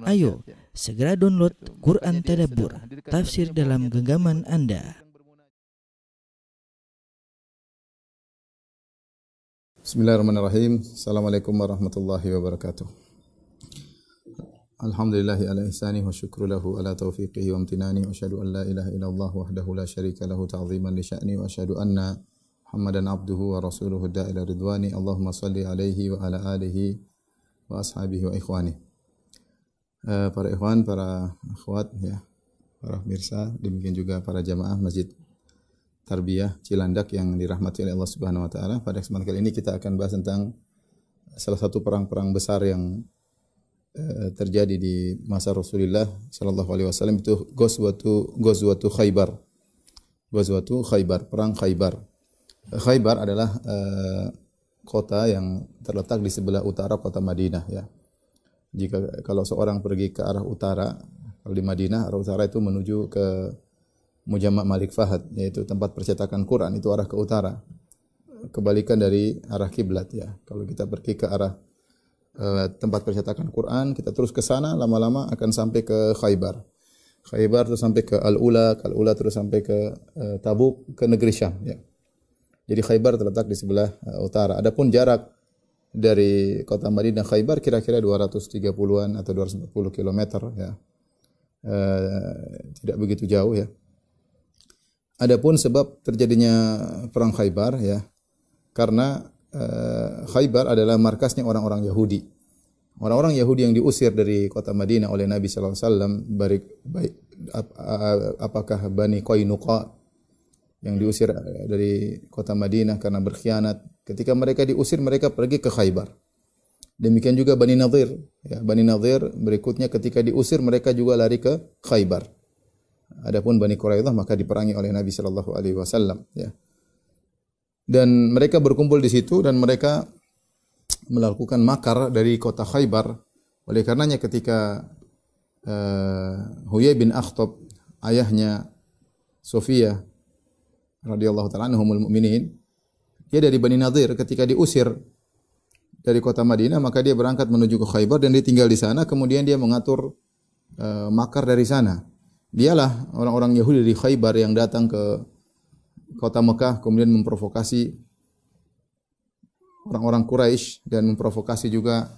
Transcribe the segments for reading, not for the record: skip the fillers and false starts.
Ayo, segera download Quran Tadabbur, tafsir dalam genggaman Anda. Bismillahirrahmanirrahim. Assalamualaikum warahmatullahi wabarakatuh. Alhamdulillahi ala ihsani wa syukru lahu ala taufiqihi wa amtinani wa asyhadu an la ilaha illallah wahdahu la syarika lahu ta'ziman li sya'ni wa asyhadu anna Muhammadan abduhu wa rasuluhu da'ila ridwani. Allahumma salli alaihi wa ala alihi wa ashabihi wa ikhwani. Para ikhwan, para akhwat, ya, para pemirsa, demikian juga para jamaah Masjid Tarbiyah Cilandak yang dirahmati oleh Allah Subhanahu wa taala. Pada kesempatan kali ini kita akan bahas tentang salah satu perang-perang besar yang terjadi di masa Rasulullah sallallahu alaihi wasallam, itu Ghazwatu Khaybar. Ghazwatu Khaybar, perang Khaybar. Khaybar adalah kota yang terletak di sebelah utara kota Madinah, ya. Kalau seorang pergi ke arah utara, kalau di Madinah, arah utara itu menuju ke Mujamma' Malik Fahad, yaitu tempat percetakan Quran, itu arah ke utara. Kebalikan dari arah kiblat, ya. Kalau kita pergi ke arah tempat percetakan Quran, kita terus ke sana, lama-lama akan sampai ke Khaybar. Khaybar terus sampai ke Al-Ula, terus sampai ke Tabuk, ke negeri Syam, ya. Jadi Khaybar terletak di sebelah utara. Adapun jarak dari kota Madinah Khaybar kira-kira 230-an atau 240 km, ya. Tidak begitu jauh, ya. Adapun sebab terjadinya perang Khaybar, ya, karena Khaybar adalah markasnya orang-orang Yahudi. Orang-orang Yahudi yang diusir dari kota Madinah oleh Nabi sallallahu alaihi wasallam, apakah Bani Qainuqa yang diusir dari kota Madinah karena berkhianat. Ketika mereka diusir, mereka pergi ke Khaybar. Demikian juga Bani Nadir, ya, Bani Nadir berikutnya ketika diusir mereka juga lari ke Khaybar. Adapun Bani Quraidah maka diperangi oleh Nabi sallallahu alaihi wasallam, ya. Dan mereka berkumpul di situ dan mereka melakukan makar dari kota Khaybar. Oleh karenanya ketika Huyai bin Akhtab, ayahnya Sofia radhiyallahu ta'ala anhumul mu'minin, dia dari Bani Nadir, ketika diusir dari kota Madinah, maka dia berangkat menuju ke Khaybar dan dia tinggal di sana. Kemudian dia mengatur makar dari sana. Dialah orang-orang Yahudi di Khaybar yang datang ke kota Mekah, kemudian memprovokasi orang-orang Quraisy dan memprovokasi juga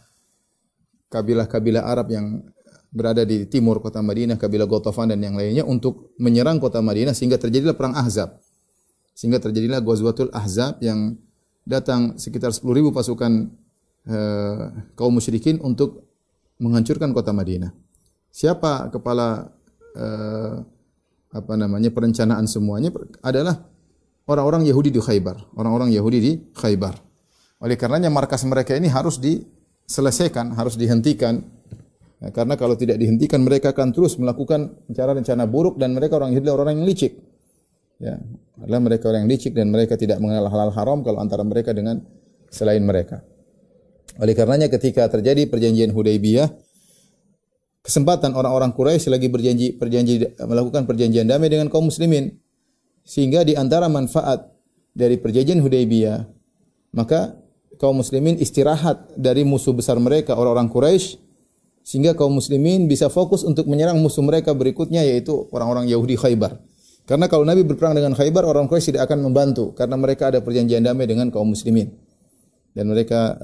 kabilah-kabilah Arab yang berada di timur kota Madinah, kabilah Ghatafan dan yang lainnya, untuk menyerang kota Madinah, sehingga terjadilah perang Ahzab. Sehingga terjadilah Ghazwatul Ahzab yang datang sekitar 10.000 pasukan kaum musyrikin untuk menghancurkan kota Madinah. Siapa kepala perencanaan semuanya adalah orang-orang Yahudi di Khaybar, orang-orang Yahudi di Khaybar. Oleh karenanya markas mereka ini harus diselesaikan, harus dihentikan. Ya, karena kalau tidak dihentikan mereka akan terus melakukan rencana-rencana buruk, dan mereka orang Yahudi orang yang licik. Ya, adalah mereka orang yang licik dan mereka tidak mengenal halal haram kalau antara mereka dengan selain mereka. Oleh karenanya ketika terjadi perjanjian Hudaybiyah, kesempatan orang-orang Quraisy lagi berjanji melakukan perjanjian damai dengan kaum muslimin, sehingga di antara manfaat dari perjanjian Hudaybiyah, maka kaum muslimin istirahat dari musuh besar mereka orang-orang Quraisy, sehingga kaum muslimin bisa fokus untuk menyerang musuh mereka berikutnya, yaitu orang-orang Yahudi Khaybar. Karena kalau Nabi berperang dengan Khaybar, orang Quraisy tidak akan membantu karena mereka ada perjanjian damai dengan kaum muslimin. Dan mereka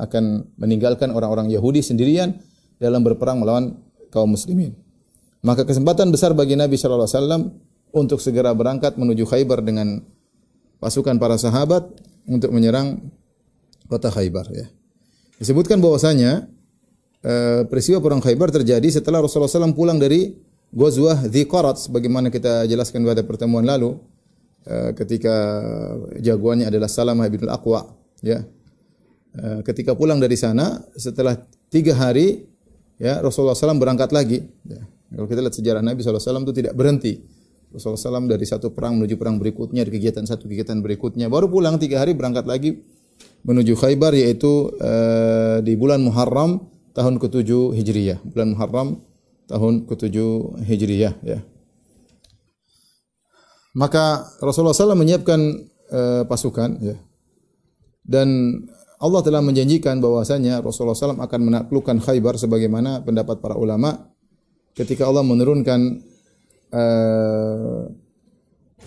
akan meninggalkan orang-orang Yahudi sendirian dalam berperang melawan kaum muslimin. Maka kesempatan besar bagi Nabi sallallahu alaihi wasallam untuk segera berangkat menuju Khaybar dengan pasukan para sahabat untuk menyerang kota Khaybar, ya. Disebutkan bahwasanya peristiwa perang Khaybar terjadi setelah Rasulullah SAW pulang dari Ghazwah Dzi Qarat, sebagaimana kita jelaskan pada pertemuan lalu, ketika jagoannya adalah Salamah bin Al-Aqwa, ya. Ketika pulang dari sana setelah 3 hari, ya, Rasulullah SAW berangkat lagi, ya. Kalau kita lihat sejarah Nabi SAW itu tidak berhenti. Rasulullah SAW dari satu perang menuju perang berikutnya, dari kegiatan satu kegiatan berikutnya, baru pulang 3 hari berangkat lagi menuju Khaybar, yaitu di bulan Muharram tahun ke-7 Hijriyah. Bulan Muharram tahun ke-7 Hijriyah, ya. Maka Rasulullah SAW menyiapkan pasukan, ya. Dan Allah telah menjanjikan bahwasanya Rasulullah SAW akan menaklukkan Khaybar sebagaimana pendapat para ulama ketika Allah menurunkan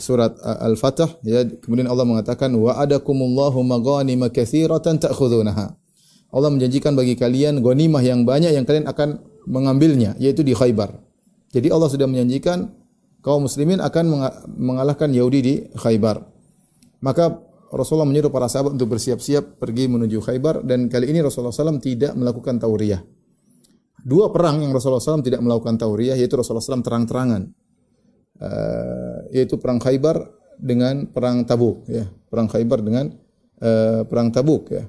surat Al-Fatah, ya, kemudian Allah mengatakan wa'adakumullahu maghanima katsiratan ta'khudunaha. Allah menjanjikan bagi kalian ghanimah yang banyak yang kalian akan mengambilnya, yaitu di Khaybar. Jadi Allah sudah menjanjikan kaum muslimin akan mengalahkan Yahudi di Khaybar. Maka Rasulullah menyuruh para sahabat untuk bersiap-siap pergi menuju Khaybar, dan kali ini Rasulullah SAW tidak melakukan tauriyah. Dua perang yang Rasulullah SAW tidak melakukan tauriyah, yaitu Rasulullah SAW terang-terangan, yaitu perang Khaybar dengan perang Tabuk. Ya. Perang Khaybar dengan perang Tabuk. Ya.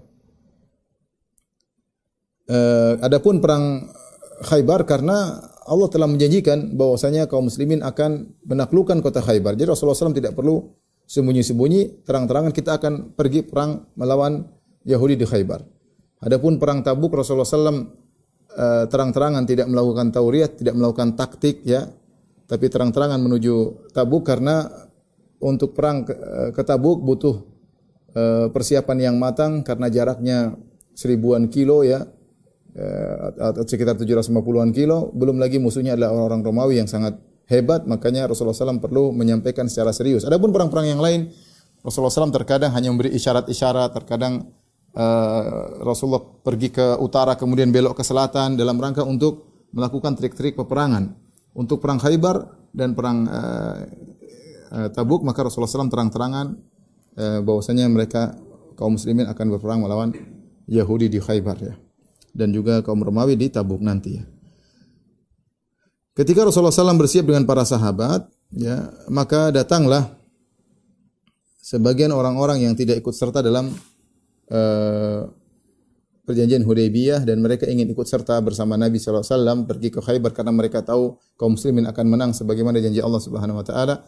Adapun perang Khaybar karena Allah telah menjanjikan bahwasanya kaum muslimin akan menaklukkan kota Khaybar. Jadi Rasulullah SAW tidak perlu sembunyi-sembunyi, terang-terangan kita akan pergi perang melawan Yahudi di Khaybar. Adapun perang Tabuk Rasulullah SAW terang-terangan tidak melakukan tauriyah, tidak melakukan taktik, ya, tapi terang-terangan menuju Tabuk karena untuk perang ke Tabuk butuh persiapan yang matang karena jaraknya 1000-an kilo, ya, atau sekitar 750-an kilo. Belum lagi musuhnya adalah orang-orang Romawi yang sangat hebat, makanya Rasulullah SAW perlu menyampaikan secara serius. Adapun perang-perang yang lain, Rasulullah SAW terkadang hanya memberi isyarat-isyarat, terkadang Rasulullah pergi ke utara kemudian belok ke selatan dalam rangka untuk melakukan trik-trik peperangan. Untuk perang Khaybar dan perang Tabuk, maka Rasulullah SAW terang-terangan bahwasanya mereka kaum muslimin akan berperang melawan Yahudi di Khaybar, ya, dan juga kaum Romawi di Tabuk nanti, ya. Ketika Rasulullah SAW bersiap dengan para sahabat, ya, maka datanglah sebagian orang-orang yang tidak ikut serta dalam perjanjian Hudaybiyah, dan mereka ingin ikut serta bersama Nabi SAW pergi ke Khaybar karena mereka tahu kaum muslimin akan menang sebagaimana janji Allah Subhanahu wa taala.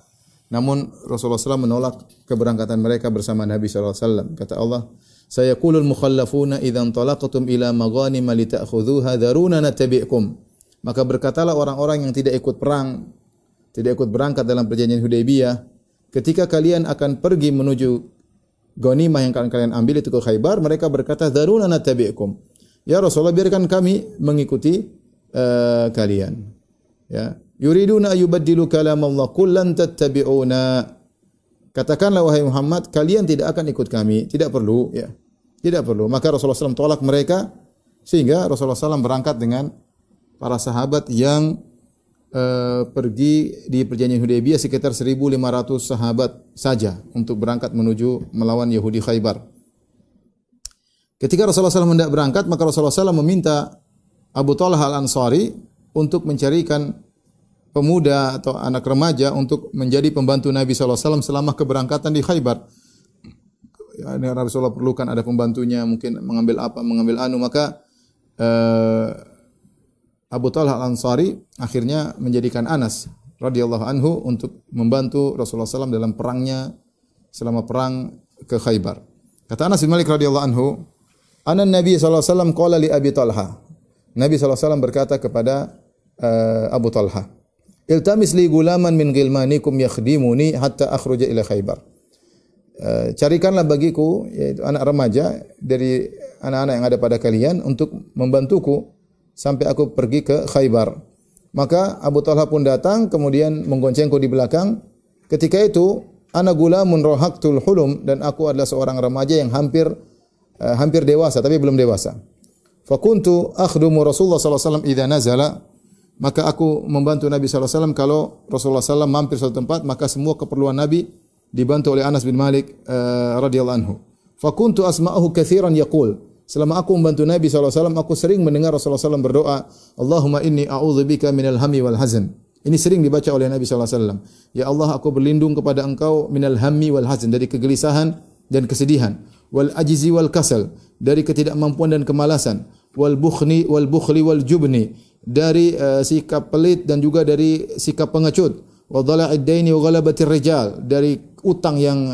Namun Rasulullah SAW menolak keberangkatan mereka bersama Nabi SAW. Kata Allah, "Sayaqulul mukhallafuna idza talaqtum ila maghanima lita'khudhuha dharuna natabi'kum." Maka berkatalah orang-orang yang tidak ikut perang, tidak ikut berangkat dalam perjanjian Hudaybiyah, ketika kalian akan pergi menuju ghanimah yang akan kalian ambil itu ke Khaybar, mereka berkata, "Dharuna natabi'kum." Ya Rasulullah, biarkan kami mengikuti kalian. Ya. Yuriduna ayubaddilu kalamallah, qul lan tattabi'una. Katakanlah wahai Muhammad, kalian tidak akan ikut kami, tidak perlu, ya. Tidak perlu. Maka Rasulullah SAW tolak mereka sehingga Rasulullah SAW berangkat dengan para sahabat yang pergi di perjanjian Hudaybiyah sekitar 1.500 sahabat saja untuk berangkat menuju melawan Yahudi Khaybar. Ketika Rasulullah SAW hendak berangkat, maka Rasulullah SAW meminta Abu Talha Al-Ansari untuk mencarikan pemuda atau anak remaja untuk menjadi pembantu Nabi SAW selama keberangkatan di Khaybar. Ya, Rasulullah perlukan ada pembantunya, mungkin mengambil apa, mengambil anu, maka Abu Talha Al-Ansari akhirnya menjadikan Anas radhiyallahu anhu untuk membantu Rasulullah SAW dalam perangnya selama perang ke Khaybar. Kata Anas bin Malik radhiyallahu anhu, "Ana Nabi sallallahu alaihi wasallam qala li Abi Talha." Nabi sallallahu alaihi wasallam berkata kepada Abu Talha, "Iltamis li gulaman min ghilmanikum yakhdimuni hatta akhruja ila Khaybar." Carikanlah bagiku, yaitu anak remaja dari anak-anak yang ada pada kalian untuk membantuku sampai aku pergi ke Khaybar. Maka Abu Talha pun datang kemudian menggoncengku di belakang. Ketika itu ana gulamun rohaktul hulum, dan aku adalah seorang remaja yang hampir dewasa tapi belum dewasa. Fakuntu akhdumu Rasulullah sallallahu alaihi wasallam idza nazala, maka aku membantu Nabi sallallahu alaihi wasallam kalau Rasulullah sallallahu mampir suatu tempat, maka semua keperluan Nabi dibantu oleh Anas bin Malik radhiyallahu anhu. Fakuntu asma'uhu katsiran yaqul, selama aku membantu Nabi SAW, aku sering mendengar Rasulullah SAW berdoa, Allahumma inni a'udzubika minal hammi wal hazan. Ini sering dibaca oleh Nabi SAW. Ya Allah, aku berlindung kepada Engkau minal hammi wal hazan, dari kegelisahan dan kesedihan. Wal ajzi wal kasal, dari ketidakmampuan dan kemalasan. Wal bukhli wal jubni, dari sikap pelit dan juga dari sikap pengecut. Wa dhala'id daini wa ghalabatir rijal, dari utang yang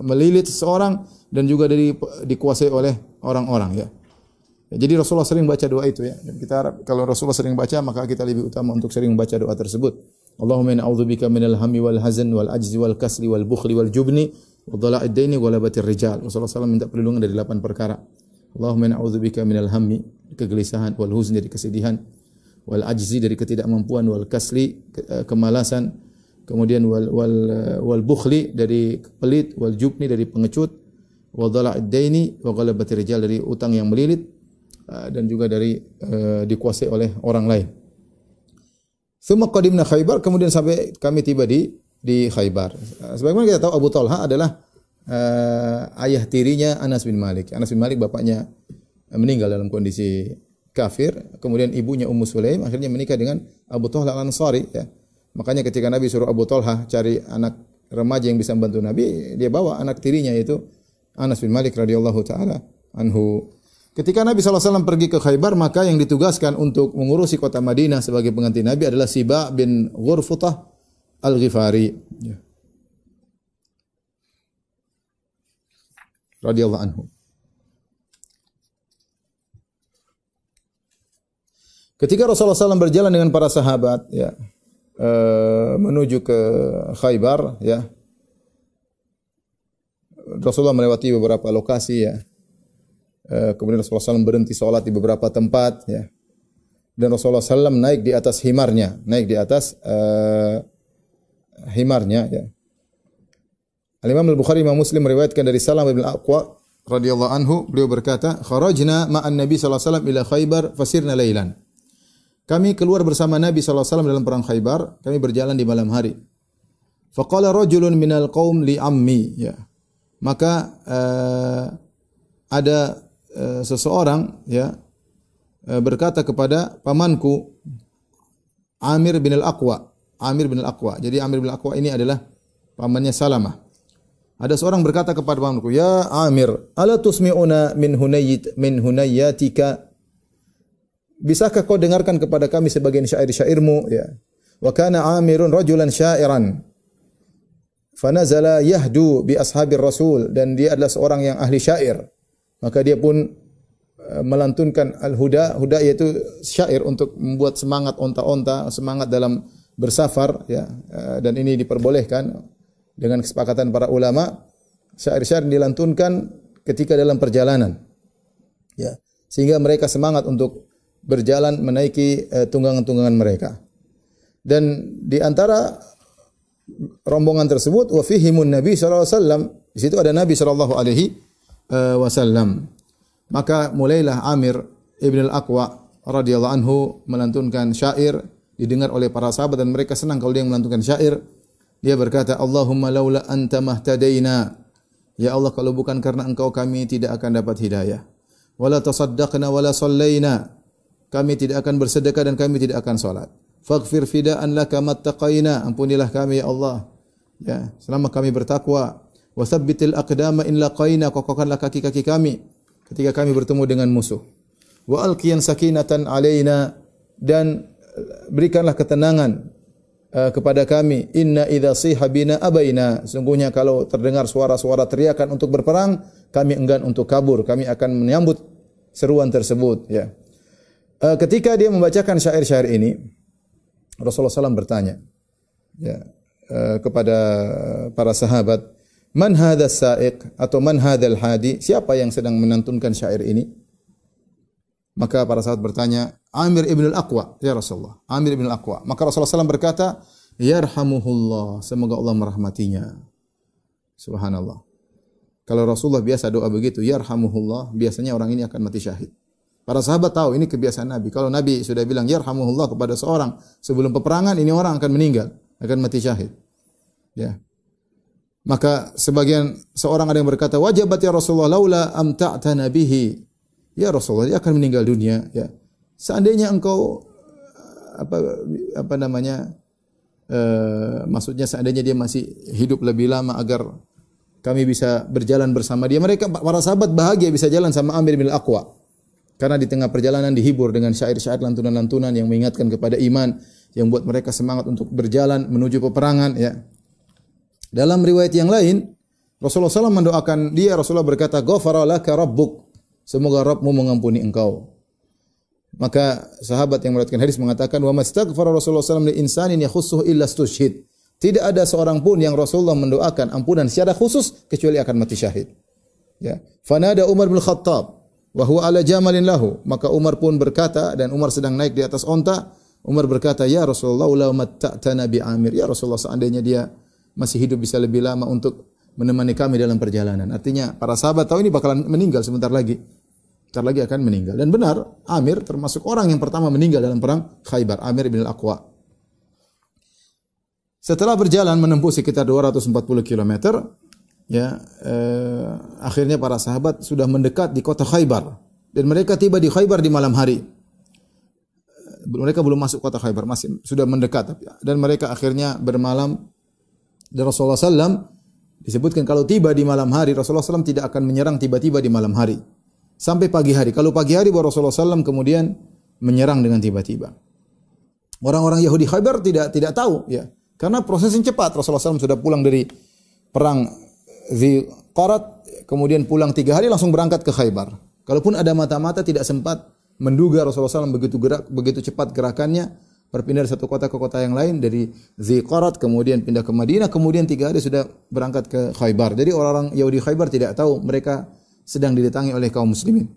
melilit seseorang dan juga dari dikuasai oleh orang-orang, ya. Jadi Rasulullah sering baca doa itu, ya. Dan kita harap kalau Rasulullah sering baca, maka kita lebih utama untuk sering membaca doa tersebut. Allahumma inna a'udzubika minal hammi wal hazan wal ajzi wal kasli wal bukhli wal jubni wa dhala'id daini wa ghalabatir rijal. Rasulullah SAW minta perlindungan dari 8 perkara. Allahumma inna a'udzubika minal hammi, kegelisahan, wal huzni, dari kesedihan, wal ajzi, dari ketidakmampuan, wal kasli, kemalasan, kemudian wal bukhli, dari pelit, wal jubni, dari pengecut, wa dhala'id daini wa ghalabatir rijal, dari utang yang melilit, dan juga dari dikuasai oleh orang lain. Tsumma qadimna Khaybar, kemudian sampai kami tiba di Khaybar. Sebagaimana kita tahu, Abu Talha adalah ayah tirinya Anas bin Malik. Anas bin Malik bapaknya meninggal dalam kondisi kafir, kemudian ibunya Ummu Sulaim akhirnya menikah dengan Abu Talha Al-Ansari, ya. Makanya ketika Nabi suruh Abu Talha cari anak remaja yang bisa membantu Nabi, dia bawa anak tirinya yaitu Anas bin Malik radhiyallahu taala anhu. Ketika Nabi SAW pergi ke Khaybar, maka yang ditugaskan untuk mengurusi kota Madinah sebagai pengganti Nabi adalah Siba bin Ghurfutah Al-Ghifari, ya, radhiyallahu anhu. Ketika Rasulullah SAW berjalan dengan para sahabat, ya, menuju ke Khaybar, ya, Rasulullah melewati beberapa lokasi, ya. Kemudian Rasulullah SAW berhenti sholat di beberapa tempat, ya. Dan Rasulullah SAW naik di atas himarnya, ya. Al-Imam Al-Bukhari, Imam Muslim meriwayatkan dari Salam bin Al-Aqwa radhiyallahu anhu, beliau berkata, "Kharajna ma'an Nabi sallallahu alaihi wasallam ila Khaybar fasirna lailan." Kami keluar bersama Nabi sallallahu alaihi wasallam dalam perang Khaybar, kami berjalan di malam hari. Faqala rajulun minal qaum li ammi, ya. Maka ada seseorang, ya, berkata kepada pamanku Amir bin Al-Aqwa. Jadi Amir bin Al-Aqwa ini adalah pamannya Salamah. Ada seorang berkata kepada pamanku, "Ya Amir, ala tusmi'una min hunayyatika? Bisakah kau dengarkan kepada kami sebagian syair-syairmu?" Ya. Wa kana Amirun rajulan syairan. Fanazala yahdu bi ashabir Rasul, dan dia adalah seorang yang ahli syair. Maka dia pun melantunkan al-huda, huda yaitu syair untuk membuat semangat onta-onta, semangat dalam bersafar, ya. Dan ini diperbolehkan dengan kesepakatan para ulama. Syair-syair dilantunkan ketika dalam perjalanan, ya, sehingga mereka semangat untuk berjalan menaiki tunggangan-tunggangan mereka. Dan di antara rombongan tersebut wa fihimun Nabi sallallahu alaihi wasallam, di situ ada Nabi sallallahu alaihi wasallam. Maka mulailah Amir ibn Al-Aqwa radhiyallahu anhu melantunkan syair, didengar oleh para sahabat dan mereka senang kalau dia melantunkan syair. Dia berkata, "Allahumma laula anta mahtadaina." Ya Allah, kalau bukan karena engkau kami tidak akan dapat hidayah. Wala tasaddaqna wala sallaina. Kami tidak akan bersedekah dan kami tidak akan salat. Faghfir fida'an laka mattaqaina. Ampunilah kami ya Allah, ya, selama kami bertakwa. Wa tsabbitil aqdama in laqaina, kokohkanlah kaki-kaki kami ketika kami bertemu dengan musuh. Wa alqiyan sakinatan alaina, dan berikanlah ketenangan kepada kami. Inna idza siha bina abaina, sungguhnya kalau terdengar suara-suara teriakan untuk berperang, kami enggan untuk kabur, kami akan menyambut seruan tersebut, ya. Ketika dia membacakan syair-syair ini, Rasulullah SAW bertanya, ya, kepada para sahabat, "Man hadha sa'iq?" atau "Man hadzal hadi?" Siapa yang sedang menantunkan syair ini? Maka para sahabat bertanya, "Amir ibn Al-Aqwa, ya Rasulullah." Amir ibn Al-Aqwa. Maka Rasulullah SAW berkata, "Yarhamuhullah, semoga Allah merahmatinya." Subhanallah. Kalau Rasulullah biasa doa begitu, yarhamuhullah, biasanya orang ini akan mati syahid. Para sahabat tahu ini kebiasaan Nabi. Kalau Nabi sudah bilang yarhamuhullah kepada seorang sebelum peperangan, ini orang akan meninggal, akan mati syahid, ya. Maka seorang ada yang berkata, "Wajabat ya Rasulullah laula amta'tana bihi." Ya Rasulullah, dia akan meninggal dunia, ya. Seandainya engkau maksudnya seandainya dia masih hidup lebih lama agar kami bisa berjalan bersama dia. Mereka para sahabat bahagia bisa jalan sama Amir bin Al-Aqwa. Karena di tengah perjalanan dihibur dengan syair-syair, lantunan-lantunan yang mengingatkan kepada iman, yang buat mereka semangat untuk berjalan menuju peperangan, ya. Dalam riwayat yang lain, Rasulullah SAW mendoakan dia. Rasulullah berkata, "Ghafara laka rabbuk." Semoga Rabbmu mengampuni engkau. Maka sahabat yang meriwayatkan hadis mengatakan, "Wa mastaghfara Rasulullah SAW li insanin yakhussuhu illa stushhid." Tidak ada seorang pun yang Rasulullah mendoakan ampunan secara khusus kecuali akan mati syahid. Ya. Fanada Umar bin Khattab wa huwa ala jamalin lahu. Maka Umar pun berkata, dan Umar sedang naik di atas onta. Umar berkata, "Ya Rasulullah, law matta'tana bi Amir." Ya Rasulullah, seandainya dia masih hidup bisa lebih lama untuk menemani kami dalam perjalanan. Artinya para sahabat tahu ini bakalan meninggal sebentar lagi. Sebentar lagi akan meninggal. Dan benar, Amir termasuk orang yang pertama meninggal dalam perang Khaybar, Amir bin Al-Aqwa. Setelah berjalan menempuh sekitar 240 km, ya, akhirnya para sahabat sudah mendekat di kota Khaybar. Dan mereka tiba di Khaybar di malam hari. Mereka belum masuk kota Khaybar, masih sudah mendekat. Dan mereka akhirnya bermalam. Dan Rasulullah SAW disebutkan kalau tiba di malam hari, Rasulullah SAW tidak akan menyerang tiba-tiba di malam hari. Sampai pagi hari. Kalau pagi hari baru Rasulullah SAW kemudian menyerang dengan tiba-tiba. Orang-orang Yahudi Khaybar tidak tahu, ya. Karena prosesnya cepat. Rasulullah SAW sudah pulang dari perang Ziqarat, kemudian pulang 3 hari langsung berangkat ke Khaybar. Kalaupun ada mata-mata tidak sempat menduga Rasulullah SAW begitu cepat gerakannya, berpindah dari satu kota ke kota yang lain, dari Ziqarat kemudian pindah ke Madinah, kemudian 3 hari sudah berangkat ke Khaybar. Jadi orang-orang Yahudi Khaybar tidak tahu mereka sedang didatangi oleh kaum muslimin.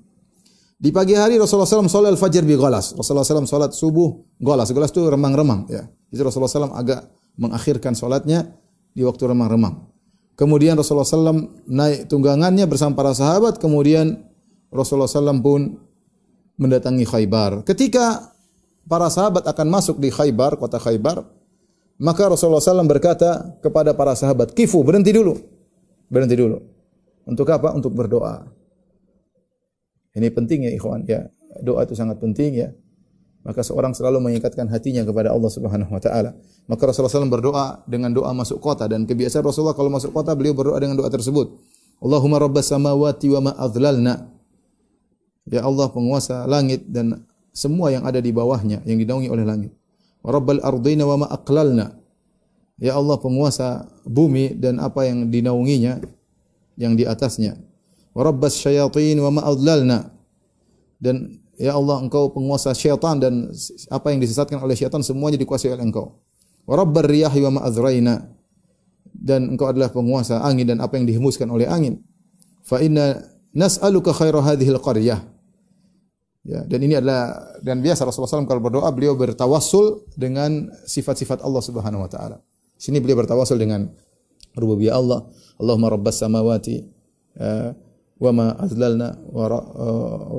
Di pagi hari Rasulullah SAW salat al-fajr bi ghalas. Rasulullah SAW salat subuh ghalas. Ghalas itu remang-remang, ya. Jadi Rasulullah SAW agak mengakhirkan salatnya di waktu remang-remang. Kemudian Rasulullah SAW naik tunggangannya bersama para sahabat. Kemudian Rasulullah SAW pun mendatangi Khaybar. Ketika para sahabat akan masuk di Khaybar, kota Khaybar, maka Rasulullah SAW berkata kepada para sahabat, "Kifu, berhenti dulu. Berhenti dulu." Untuk apa? Untuk berdoa. Ini penting ya ikhwan, ya. Doa itu sangat penting, ya. Maka seorang selalu mengikatkan hatinya kepada Allah Subhanahu wa taala. Maka Rasulullah SAW berdoa dengan doa masuk kota, dan kebiasaan Rasulullah kalau masuk kota beliau berdoa dengan doa tersebut. Allahumma rabbas samawati wa ma adlalna. Ya Allah, penguasa langit dan semua yang ada di bawahnya, yang dinaungi oleh langit. Wa rabbal ardina wa ma aqlalna. Ya Allah, penguasa bumi dan apa yang dinaunginya, yang di atasnya. Wa rabbas syayatin wa ma adlalna. Dan ya Allah, Engkau penguasa syaitan dan apa yang disesatkan oleh syaitan semuanya dikuasai oleh Engkau. Wa rabbar riyahi wa ma azraina. Dan Engkau adalah penguasa angin dan apa yang dihembuskan oleh angin. Fa inna nas'aluka khaira hadhil qaryah. Ya, dan ini adalah, dan biasa Rasulullah SAW kalau berdoa beliau bertawassul dengan sifat-sifat Allah Subhanahu wa taala. Sini beliau bertawassul dengan rububiyah Allah. Allahumma rabbas samawati wa ma azlalna wa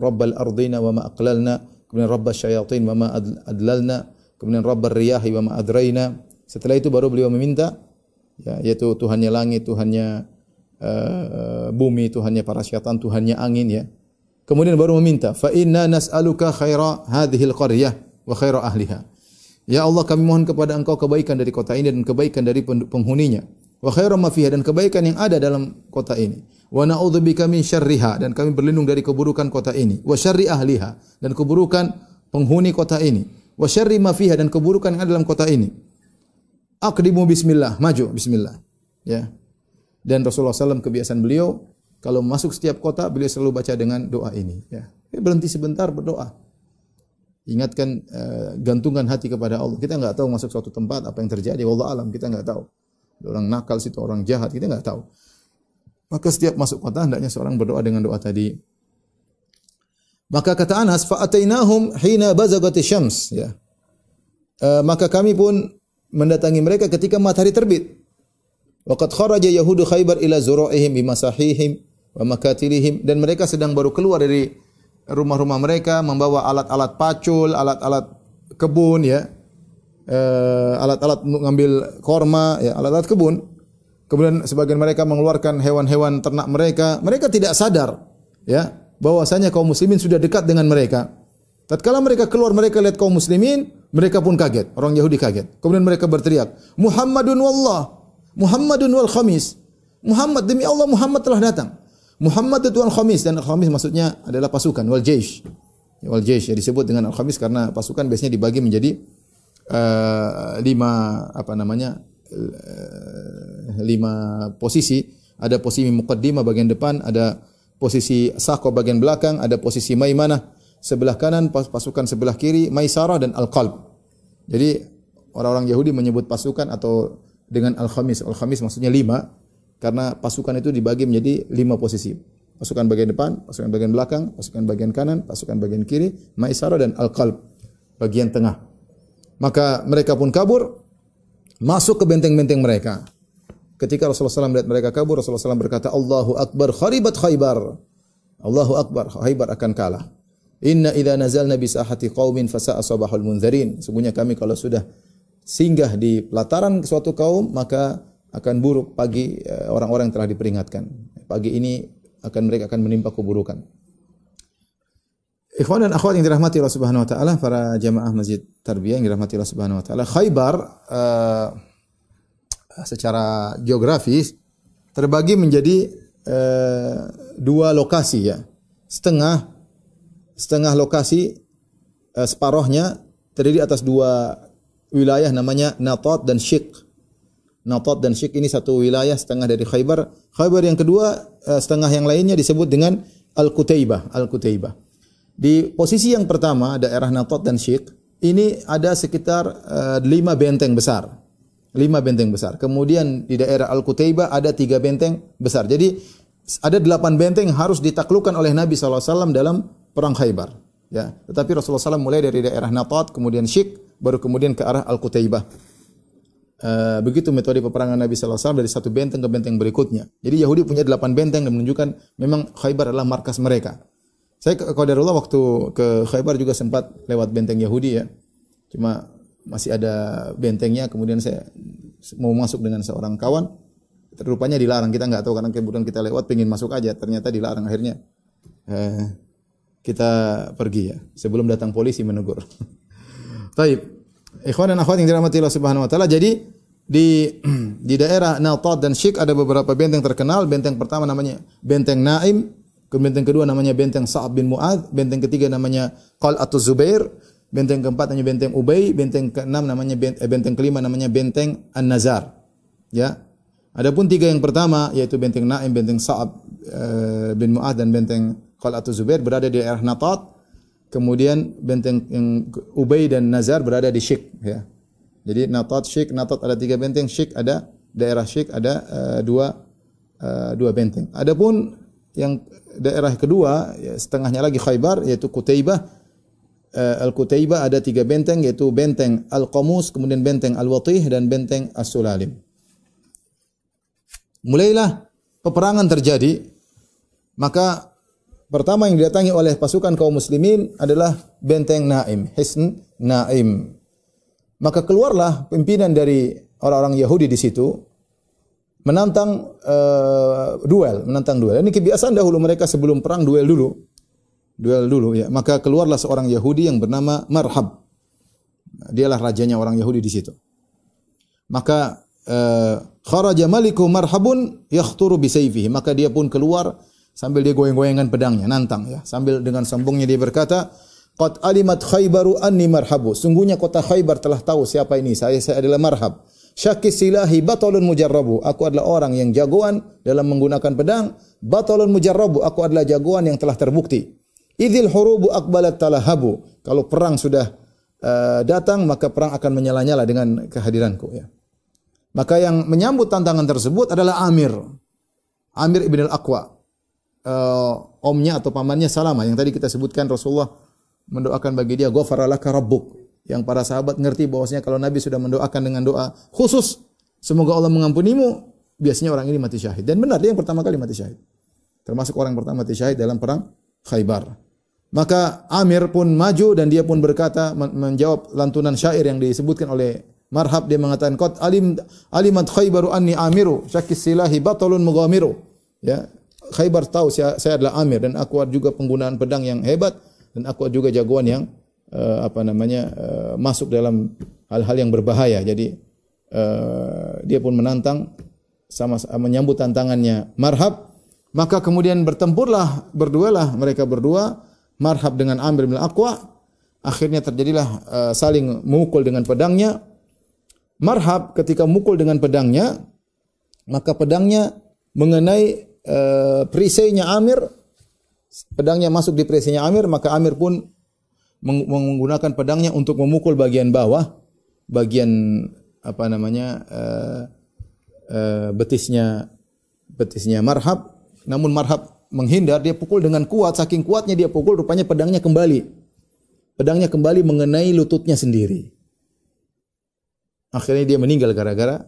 rabbal ardina wa ma aqlalna, kemudian rabbas syayatin wa ma adlalna, kemudian rabbar riyahi wa ma adraina. Setelah itu baru beliau meminta, ya, yaitu Tuhannya langit, Tuhannya bumi, Tuhannya para syaitan, Tuhannya angin, ya. Kemudian baru meminta, fa inna nas'aluka khaira hadhil qaryah wa khaira ahliha. Ya Allah, kami mohon kepada Engkau kebaikan dari kota ini dan kebaikan dari penghuninya. Wa khaira ma fiha, dan kebaikan yang ada dalam kota ini. Wa na'udzubika min syarriha, dan kami berlindung dari keburukan kota ini. Wa syarri ahliha, dan keburukan penghuni kota ini. Wa syarri ma fiha, dan keburukan yang ada dalam kota ini. Aqdimu bismillah, maju bismillah. Ya. Dan Rasulullah SAW kebiasaan beliau kalau masuk setiap kota beliau selalu baca dengan doa ini. Ya. Berhenti sebentar berdoa. Ingatkan gantungan hati kepada Allah. Kita enggak tahu masuk suatu tempat apa yang terjadi. Wallahu alam, kita enggak tahu. Orang nakal situ, orang jahat, kita enggak tahu. Maka setiap masuk kota hendaknya seorang berdoa dengan doa tadi. Maka kata Anas, fa atainahum hina bazagati syams, ya. Maka kami pun mendatangi mereka ketika matahari terbit. Waqad kharaja yahudu Khaybar ila zura'ihim bimasahihim wa makatilihim, dan mereka sedang baru keluar dari rumah-rumah mereka membawa alat-alat pacul, alat-alat kebun, ya. Alat-alat untuk ngambil korma, ya, alat-alat kebun. Kemudian sebagian mereka mengeluarkan hewan-hewan ternak mereka. Mereka tidak sadar, ya, bahwasanya kaum muslimin sudah dekat dengan mereka. Tatkala mereka keluar, mereka lihat kaum muslimin, mereka pun kaget. Orang Yahudi kaget. Kemudian mereka berteriak, Muhammadun wallah, Muhammadun wal khamis. Muhammad, demi Allah Muhammad telah datang. Muhammad itu al-khamis, dan al-khamis maksudnya adalah pasukan, wal jaish. Wal jaish, ya, disebut dengan al-khamis karena pasukan biasanya dibagi menjadi 5 posisi. Ada posisi muqaddimah bagian depan, ada posisi saqo bagian belakang, ada posisi maimanah sebelah kanan, pasukan sebelah kiri, maisarah dan al-qalb. Jadi orang-orang Yahudi menyebut pasukan atau dengan al-khamis. Al-khamis maksudnya 5 karena pasukan itu dibagi menjadi 5 posisi. Pasukan bagian depan, pasukan bagian belakang, pasukan bagian kanan, pasukan bagian kiri, maisara dan al-qalb, bagian tengah. Maka mereka pun kabur, masuk ke benteng-benteng mereka. Ketika Rasulullah SAW melihat mereka kabur, Rasulullah SAW berkata, Allahu Akbar, kharibat Khaybar. Allahu Akbar, Khaybar akan kalah. Inna idza nazalna bi sahati qaumin fasa'a sabahul munzirin. Sungguhnya kami kalau sudah singgah di pelataran suatu kaum, maka akan buruk pagi orang-orang yang telah diperingatkan. Pagi ini mereka akan menimpa keburukan. Ikhwan dan akhwat yang dirahmati Allah Subhanahu wa taala, para jamaah Masjid Tarbiyah yang dirahmati Allah Subhanahu wa taala, Khaybar secara geografis terbagi menjadi 2 lokasi ya. Setengah lokasi separohnya terdiri atas 2 wilayah namanya Natat dan Shiq. Natat dan Shiq ini satu wilayah setengah dari Khaybar. Khaybar yang kedua setengah yang lainnya disebut dengan Al-Qutaibah. Al-Qutaibah. Di posisi yang pertama daerah Natat dan Shiq ini ada sekitar 5 benteng besar. 5 benteng besar. Kemudian di daerah Al-Qutaibah ada 3 benteng besar. Jadi ada 8 benteng yang harus ditaklukkan oleh Nabi SAW dalam perang Khaybar. Ya, tetapi Rasulullah SAW mulai dari daerah Natat, kemudian Shiq, baru kemudian ke arah Al-Qutaibah. Begitu metode peperangan Nabi SAW dari satu benteng ke benteng berikutnya. Jadi Yahudi punya 8 benteng dan menunjukkan memang Khaybar adalah markas mereka. Saya qadarullah waktu ke Khaybar juga sempat lewat benteng Yahudi ya. Cuma masih ada bentengnya, kemudian saya mau masuk dengan seorang kawan. Rupanya dilarang, kita nggak tahu karena kemudian kita lewat pengen masuk aja, ternyata dilarang. Akhirnya kita pergi ya, sebelum datang polisi menegur. Baik. Ikhwan dan akhwat yang dirahmati Allah Subhanahu wa taala, jadi di daerah Natat dan Shiq ada beberapa benteng terkenal. Benteng pertama namanya Benteng Naim, benteng kedua namanya Benteng Sa'ab bin Mu'adz, benteng ketiga namanya Qal'atuz Zubair, benteng keempat namanya Benteng Ubay, benteng keenam namanya benteng kelima namanya Benteng An-Nazar. Ya. Adapun 3 yang pertama yaitu Benteng Naim, Benteng Sa'ab bin Mu'adz dan Benteng Qal'atuz Zubair berada di daerah Natat. Kemudian benteng yang Ubay dan Nazar berada di Shiq ya. Jadi Natat, Shiq, Natat ada 3 benteng, Shiq ada daerah Shiq ada 2 benteng. Adapun yang daerah kedua ya, setengahnya lagi Khaybar yaitu Qutaibah. Al-Qutaibah ada 3 benteng yaitu benteng Al-Qamus, kemudian benteng Al-Watih dan benteng As-Sulalim. Mulailah peperangan terjadi, maka pertama yang didatangi oleh pasukan kaum muslimin adalah Benteng Naim, Hisn Naim. Maka keluarlah pimpinan dari orang-orang Yahudi di situ menantang duel. Ini kebiasaan dahulu mereka sebelum perang duel dulu ya. Maka keluarlah seorang Yahudi yang bernama Marhab. Dialah rajanya orang Yahudi di situ. Maka kharaja maliku Marhabun yakhturu bi sayfihi. Maka dia pun keluar sambil dia goyang-goyangan pedangnya, nantang ya. Sambil dengan sombongnya dia berkata, "Qad alimat Khaybaru anni marhabu." Sungguhnya kota Khaybar telah tahu siapa ini. Saya adalah Marhab. Syakis silahi batalun mujarrabu. Aku adalah orang yang jagoan dalam menggunakan pedang. Batalun mujarrabu. Aku adalah jagoan yang telah terbukti. Idzil hurubu aqbalat talahabu. Kalau perang sudah datang, maka perang akan menyala-nyala dengan kehadiranku ya. Maka yang menyambut tantangan tersebut adalah Amir ibn al-Aqwa. Omnya atau pamannya Salamah yang tadi kita sebutkan Rasulullah mendoakan bagi dia ghafara laka rabbuk, yang para sahabat ngerti bahwasanya kalau Nabi sudah mendoakan dengan doa khusus semoga Allah mengampunimu, biasanya orang ini mati syahid. Dan benar dia yang pertama kali mati syahid. Termasuk orang pertama mati syahid dalam perang Khaybar. Maka Amir pun maju dan dia pun berkata menjawab lantunan syair yang disebutkan oleh Marhab. Dia mengatakan qad alimat Khaybaru anni amiru syakis silahi batalun mughamiru. Ya, Khaybar tahu saya adalah Amir dan aku juga penggunaan pedang yang hebat dan aku juga jagoan yang masuk dalam hal-hal yang berbahaya. Jadi dia pun menantang sama menyambut tantangannya Marhab. Maka kemudian berdualah mereka berdua, Marhab dengan Amir bin Aqwa. Akhirnya terjadilah saling memukul dengan pedangnya. Marhab ketika memukul dengan pedangnya, maka pedangnya mengenai perisainya Amir, pedangnya masuk di perisainya Amir, maka Amir pun menggunakan pedangnya untuk memukul bagian bawah, bagian betisnya Marhab, namun Marhab menghindar, dia pukul dengan kuat, saking kuatnya dia pukul, rupanya pedangnya kembali mengenai lututnya sendiri. Akhirnya dia meninggal gara-gara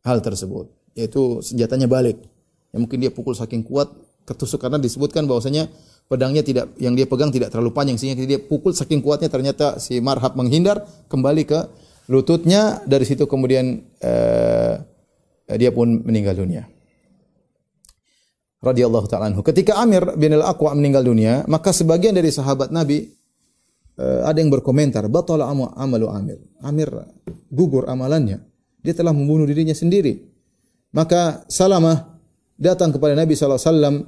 hal tersebut, yaitu senjatanya balik. Ya, mungkin dia pukul saking kuat, ketusuk, karena disebutkan bahwasanya pedangnya yang dia pegang tidak terlalu panjang, sehingga dia pukul saking kuatnya, ternyata si Marhab menghindar, kembali ke lututnya, dari situ kemudian dia pun meninggal dunia. Radhiyallahu ta'ala anhu. Ketika Amir bin al-Aqwa meninggal dunia, maka sebagian dari sahabat Nabi ada yang berkomentar, batala amalu Amir. Amir gugur amalannya. Dia telah membunuh dirinya sendiri. Maka Salamah datang kepada Nabi SAW.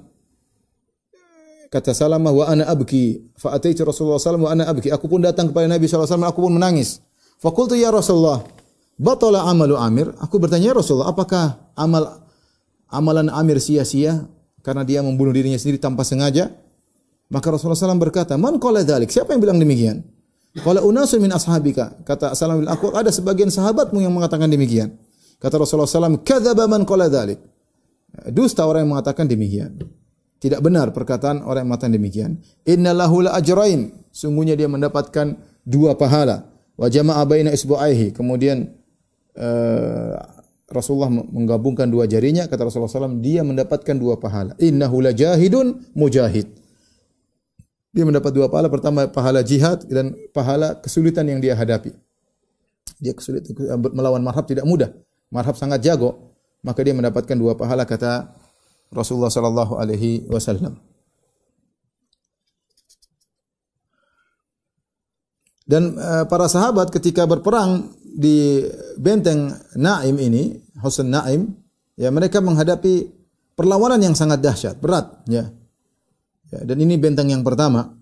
Kata Salamah, wa ana abki. Fa ataitu Rasulullah SAW wa ana abki. Aku pun datang kepada Nabi SAW, aku pun menangis. Fa qultu ya Rasulullah, batala amalu Amir. Aku bertanya, ya Rasulullah, apakah amalan Amir sia-sia karena dia membunuh dirinya sendiri tanpa sengaja? Maka Rasulullah SAW berkata, man qala dzalik? Siapa yang bilang demikian? Qala unasun min ashabika. Kata Salamah bin Aqwa, ada sebagian sahabatmu yang mengatakan demikian. Kata Rasulullah SAW, kadzaba man qala dzalik. Dusta orang yang mengatakan demikian. Tidak benar perkataan orang yang mengatakan demikian. Innalahu la ajrain. Sungguhnya dia mendapatkan 2 pahala. Wa jama'a baina isbu'aihi. Kemudian Rasulullah menggabungkan 2 jarinya, kata Rasulullah SAW, dia mendapatkan 2 pahala. Innahu la jahidun mujahid. Dia mendapat 2 pahala, pertama pahala jihad dan pahala kesulitan yang dia hadapi. Dia kesulitan melawan Marhab tidak mudah. Marhab sangat jago, maka dia mendapatkan 2 pahala, kata Rasulullah SAW. Dan para sahabat ketika berperang di benteng Naim ini, Husn Naim, ya, mereka menghadapi perlawanan yang sangat dahsyat, berat, ya. Dan ini benteng yang pertama.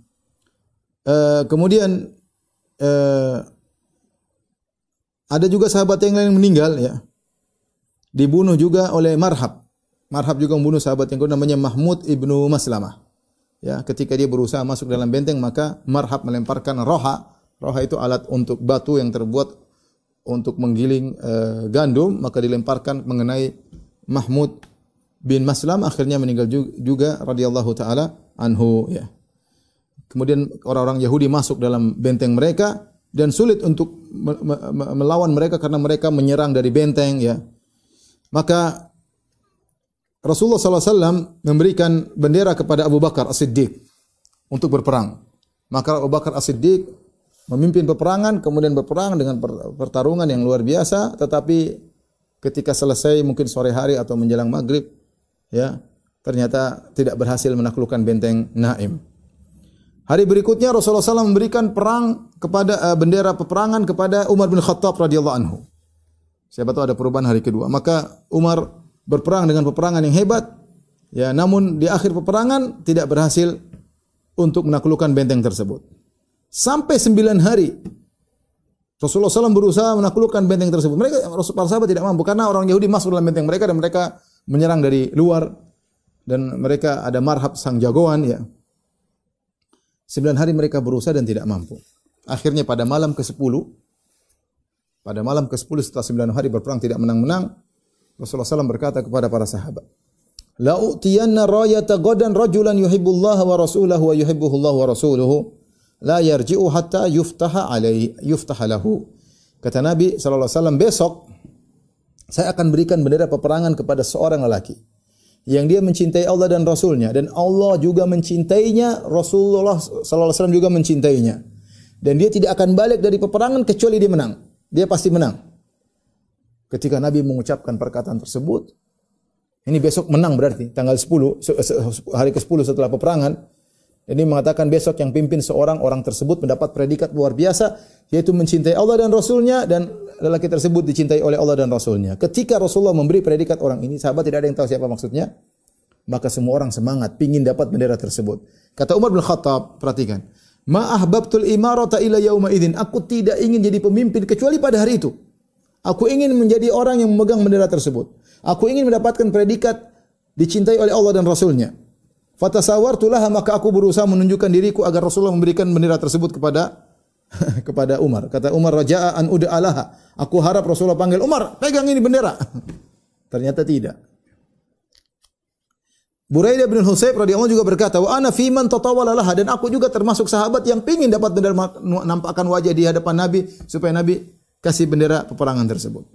Kemudian ada juga sahabat yang lain meninggal, ya. Dibunuh juga oleh Marhab. Marhab juga membunuh sahabat yang kedua, namanya Mahmud ibnu Maslamah. Ya, ketika dia berusaha masuk dalam benteng, maka Marhab melemparkan roha. Roha itu alat untuk batu yang terbuat untuk menggiling gandum, maka dilemparkan mengenai Mahmud bin Maslam, akhirnya meninggal juga radhiyallahu taala anhu, ya. Kemudian orang-orang Yahudi masuk dalam benteng mereka dan sulit untuk melawan mereka karena mereka menyerang dari benteng, ya. Maka Rasulullah SAW memberikan bendera kepada Abu Bakar As-Siddiq untuk berperang. Maka Abu Bakar As-Siddiq memimpin peperangan, kemudian berperang dengan pertarungan yang luar biasa, tetapi ketika selesai mungkin sore hari atau menjelang maghrib, ya, ternyata tidak berhasil menaklukkan benteng Naim. Hari berikutnya Rasulullah SAW memberikan bendera peperangan kepada Umar bin Khattab radhiyallahu anhu. Siapa tahu ada perubahan hari kedua. Maka Umar berperang dengan peperangan yang hebat, ya, namun di akhir peperangan tidak berhasil untuk menaklukkan benteng tersebut. Sampai 9 hari Rasulullah SAW berusaha menaklukkan benteng tersebut. Para sahabat tidak mampu karena orang Yahudi masuk dalam benteng mereka dan mereka menyerang dari luar, dan mereka ada Marhab sang jagoan, ya. 9 hari mereka berusaha dan tidak mampu. Akhirnya pada malam ke-10 setelah 9 hari berperang tidak menang-menang, Rasulullah SAW berkata kepada para sahabat, la u'tiyanna rayata ghadan rajulan yuhibbullaha wa rasulahu wa yuhibbuhullahu wa rasuluhu la yarji'u hatta yuftaha lahu. Kata Nabi SAW, besok saya akan berikan bendera peperangan kepada seorang lelaki yang dia mencintai Allah dan Rasulnya, dan Allah juga mencintainya, Rasulullah SAW juga mencintainya, dan dia tidak akan balik dari peperangan kecuali dia menang. Dia pasti menang. Ketika Nabi mengucapkan perkataan tersebut, ini besok menang berarti tanggal 10, hari ke-10 setelah peperangan. Ini mengatakan besok yang pimpin orang tersebut mendapat predikat luar biasa, yaitu mencintai Allah dan Rasulnya, dan lelaki tersebut dicintai oleh Allah dan Rasulnya. Ketika Rasulullah memberi predikat orang ini, sahabat tidak ada yang tahu siapa maksudnya, maka semua orang semangat, pingin dapat bendera tersebut. Kata Umar bin Khattab, perhatikan, ma ahbabtul imarata ila yauma idzin, aku tidak ingin jadi pemimpin kecuali pada hari itu. Aku ingin menjadi orang yang memegang bendera tersebut. Aku ingin mendapatkan predikat dicintai oleh Allah dan Rasulnya. Fatasawartulah, maka aku berusaha menunjukkan diriku agar Rasulullah memberikan bendera tersebut kepada Umar. Kata Umar, raja'a an ud'alaha. Aku harap Rasulullah panggil, Umar, pegang ini bendera. Ternyata tidak. Buraidah bin Husayb radhiyallahu juga berkata, "Wa ana fi man tatawala laha," dan aku juga termasuk sahabat yang pingin dapat bendera, nampakkan wajah di hadapan Nabi supaya Nabi kasih bendera peperangan tersebut.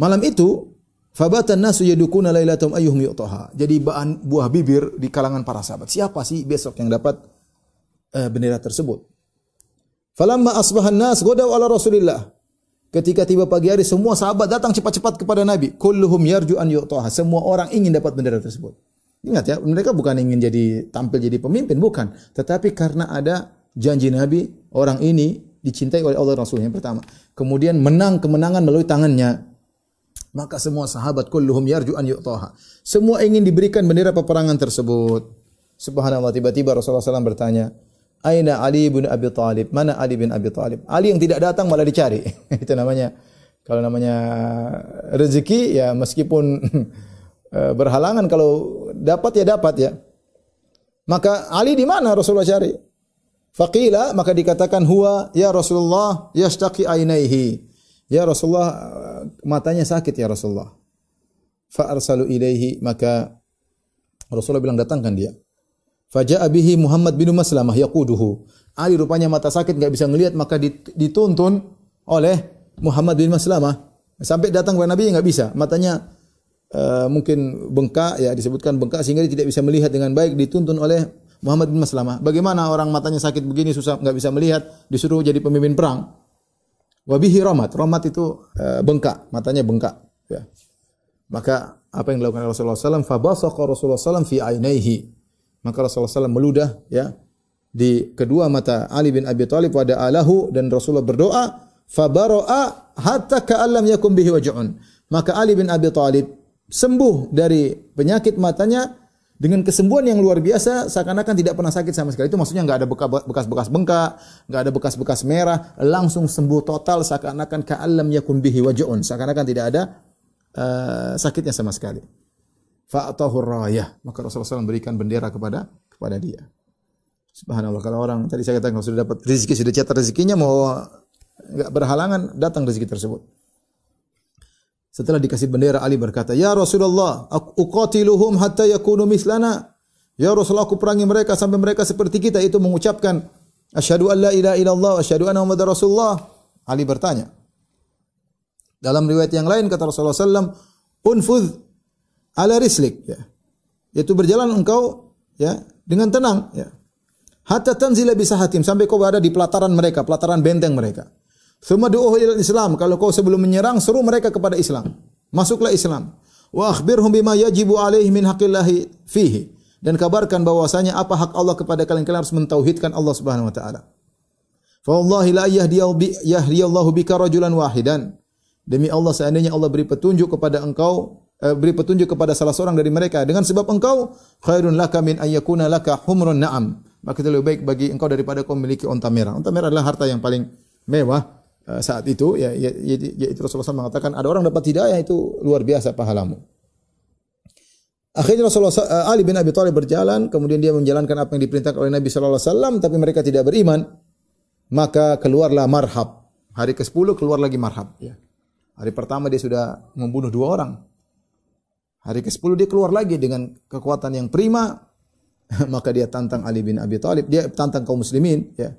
Malam itu, fabatan nasu yadukuna lailatum ayyuhum yu'taha. Jadi buah bibir di kalangan para sahabat. Siapa sih besok yang dapat bendera tersebut? Falamma asbahan nas ghadaw ala Rasulillah. Ketika tiba pagi hari, semua sahabat datang cepat-cepat kepada Nabi. Kulluhum yarju an yu'taha. Semua orang ingin dapat bendera tersebut. Ingat ya, mereka bukan ingin tampil jadi pemimpin, bukan. Tetapi karena ada janji Nabi, orang ini dicintai oleh Allah Rasulnya yang pertama. Kemudian menang kemenangan melalui tangannya. Maka semua sahabat kulluhum yarju an yu'taha. Semua ingin diberikan bendera peperangan tersebut. Subhanallah, tiba-tiba Rasulullah SAW bertanya, Aina Ali bin Abi Thalib? Mana Ali bin Abi Thalib? Ali yang tidak datang malah dicari. Itu namanya, kalau namanya rezeki ya meskipun berhalangan, kalau dapat ya dapat ya. Maka Ali di mana Rasulullah cari? Faqila, maka dikatakan huwa ya Rasulullah yashtaqi ainaihi. Ya Rasulullah, matanya sakit ya Rasulullah. Fa arsalu ilaihi, maka Rasulullah bilang datangkan dia. Faja'a bihi Muhammad bin Maslamah yaquduhu. Ali rupanya mata sakit enggak bisa melihat, maka dituntun oleh Muhammad bin Maslamah. Sampai datang kepada Nabi enggak bisa. Matanya mungkin bengkak ya, disebutkan bengkak sehingga dia tidak bisa melihat dengan baik, dituntun oleh Muhammad bin Maslamah. Bagaimana orang matanya sakit begini susah enggak bisa melihat disuruh jadi pemimpin perang? Wa bihi ramat. Ramat itu bengkak, matanya bengkak ya. Maka apa yang dilakukan Rasulullah SAW? Fabasaqa Rasulullah SAW fi ainaihi. Maka Rasulullah SAW meludah ya di kedua mata Ali bin Abi Thalib, wa da'alahu, dan Rasulullah berdoa, fabara'a hatta ka'allam yakum bihi waj'un. Maka Ali bin Abi Thalib sembuh dari penyakit matanya dengan kesembuhan yang luar biasa, seakan-akan tidak pernah sakit sama sekali. Itu maksudnya enggak ada bekas-bekas bengkak, enggak ada bekas-bekas merah, langsung sembuh total, seakan-akan ka'allam yakum bihi waj'un, seakan-akan tidak ada sakitnya sama sekali. Fa'atahu rayah, maka Rasulullah SAW berikan bendera kepada dia. Subhanallah, kalau orang tadi saya katakan sudah dapat rezeki, sudah catat rezekinya, mau enggak berhalangan datang rezeki tersebut. Setelah dikasih bendera, Ali berkata, "Ya Rasulullah, uqatiluhum hatta yakunu mislana." Ya Rasulullah, aku perangi mereka sampai mereka seperti kita, itu mengucapkan asyhadu an la ilaha illallah wa asyhadu anna muhammadar rasulullah. Ali bertanya. Dalam riwayat yang lain kata Rasulullah SAW, "Unfudh ala rislik," ya. Yaitu berjalan engkau ya dengan tenang ya. Hatta tanzila bisahatim, sampai kau berada di pelataran mereka, pelataran benteng mereka. Tsumma du'uhu ilal Islam, kalau kau sebelum menyerang seru mereka kepada Islam. Masuklah Islam. Wa akhbirhum bima yajibu alaihi min haqqillahi fihi, dan kabarkan bahwasanya apa hak Allah kepada kalian, kalian harus mentauhidkan Allah Subhanahu wa taala. Fa wallahi la yahdiyallahu bika rajulan wahidan. Demi Allah, seandainya Allah beri petunjuk kepada engkau, beri petunjuk kepada salah seorang dari mereka dengan sebab engkau, khairun laka min ayyakuna laka humrun na'am, maka itu lebih baik bagi engkau daripada kau memiliki unta merah. Unta merah adalah harta yang paling mewah saat itu ya, yaitu Rasulullah SAW mengatakan ada orang dapat hidayah itu luar biasa pahalamu. Akhirnya Ali bin Abi Thalib berjalan, kemudian dia menjalankan apa yang diperintahkan oleh Nabi SAW, tapi mereka tidak beriman. Maka keluarlah marhab. Hari ke-10 keluar lagi marhab ya. Hari pertama dia sudah membunuh 2 orang. Hari ke-10 dia keluar lagi dengan kekuatan yang prima, maka dia tantang Ali bin Abi Thalib, dia tantang kaum muslimin ya.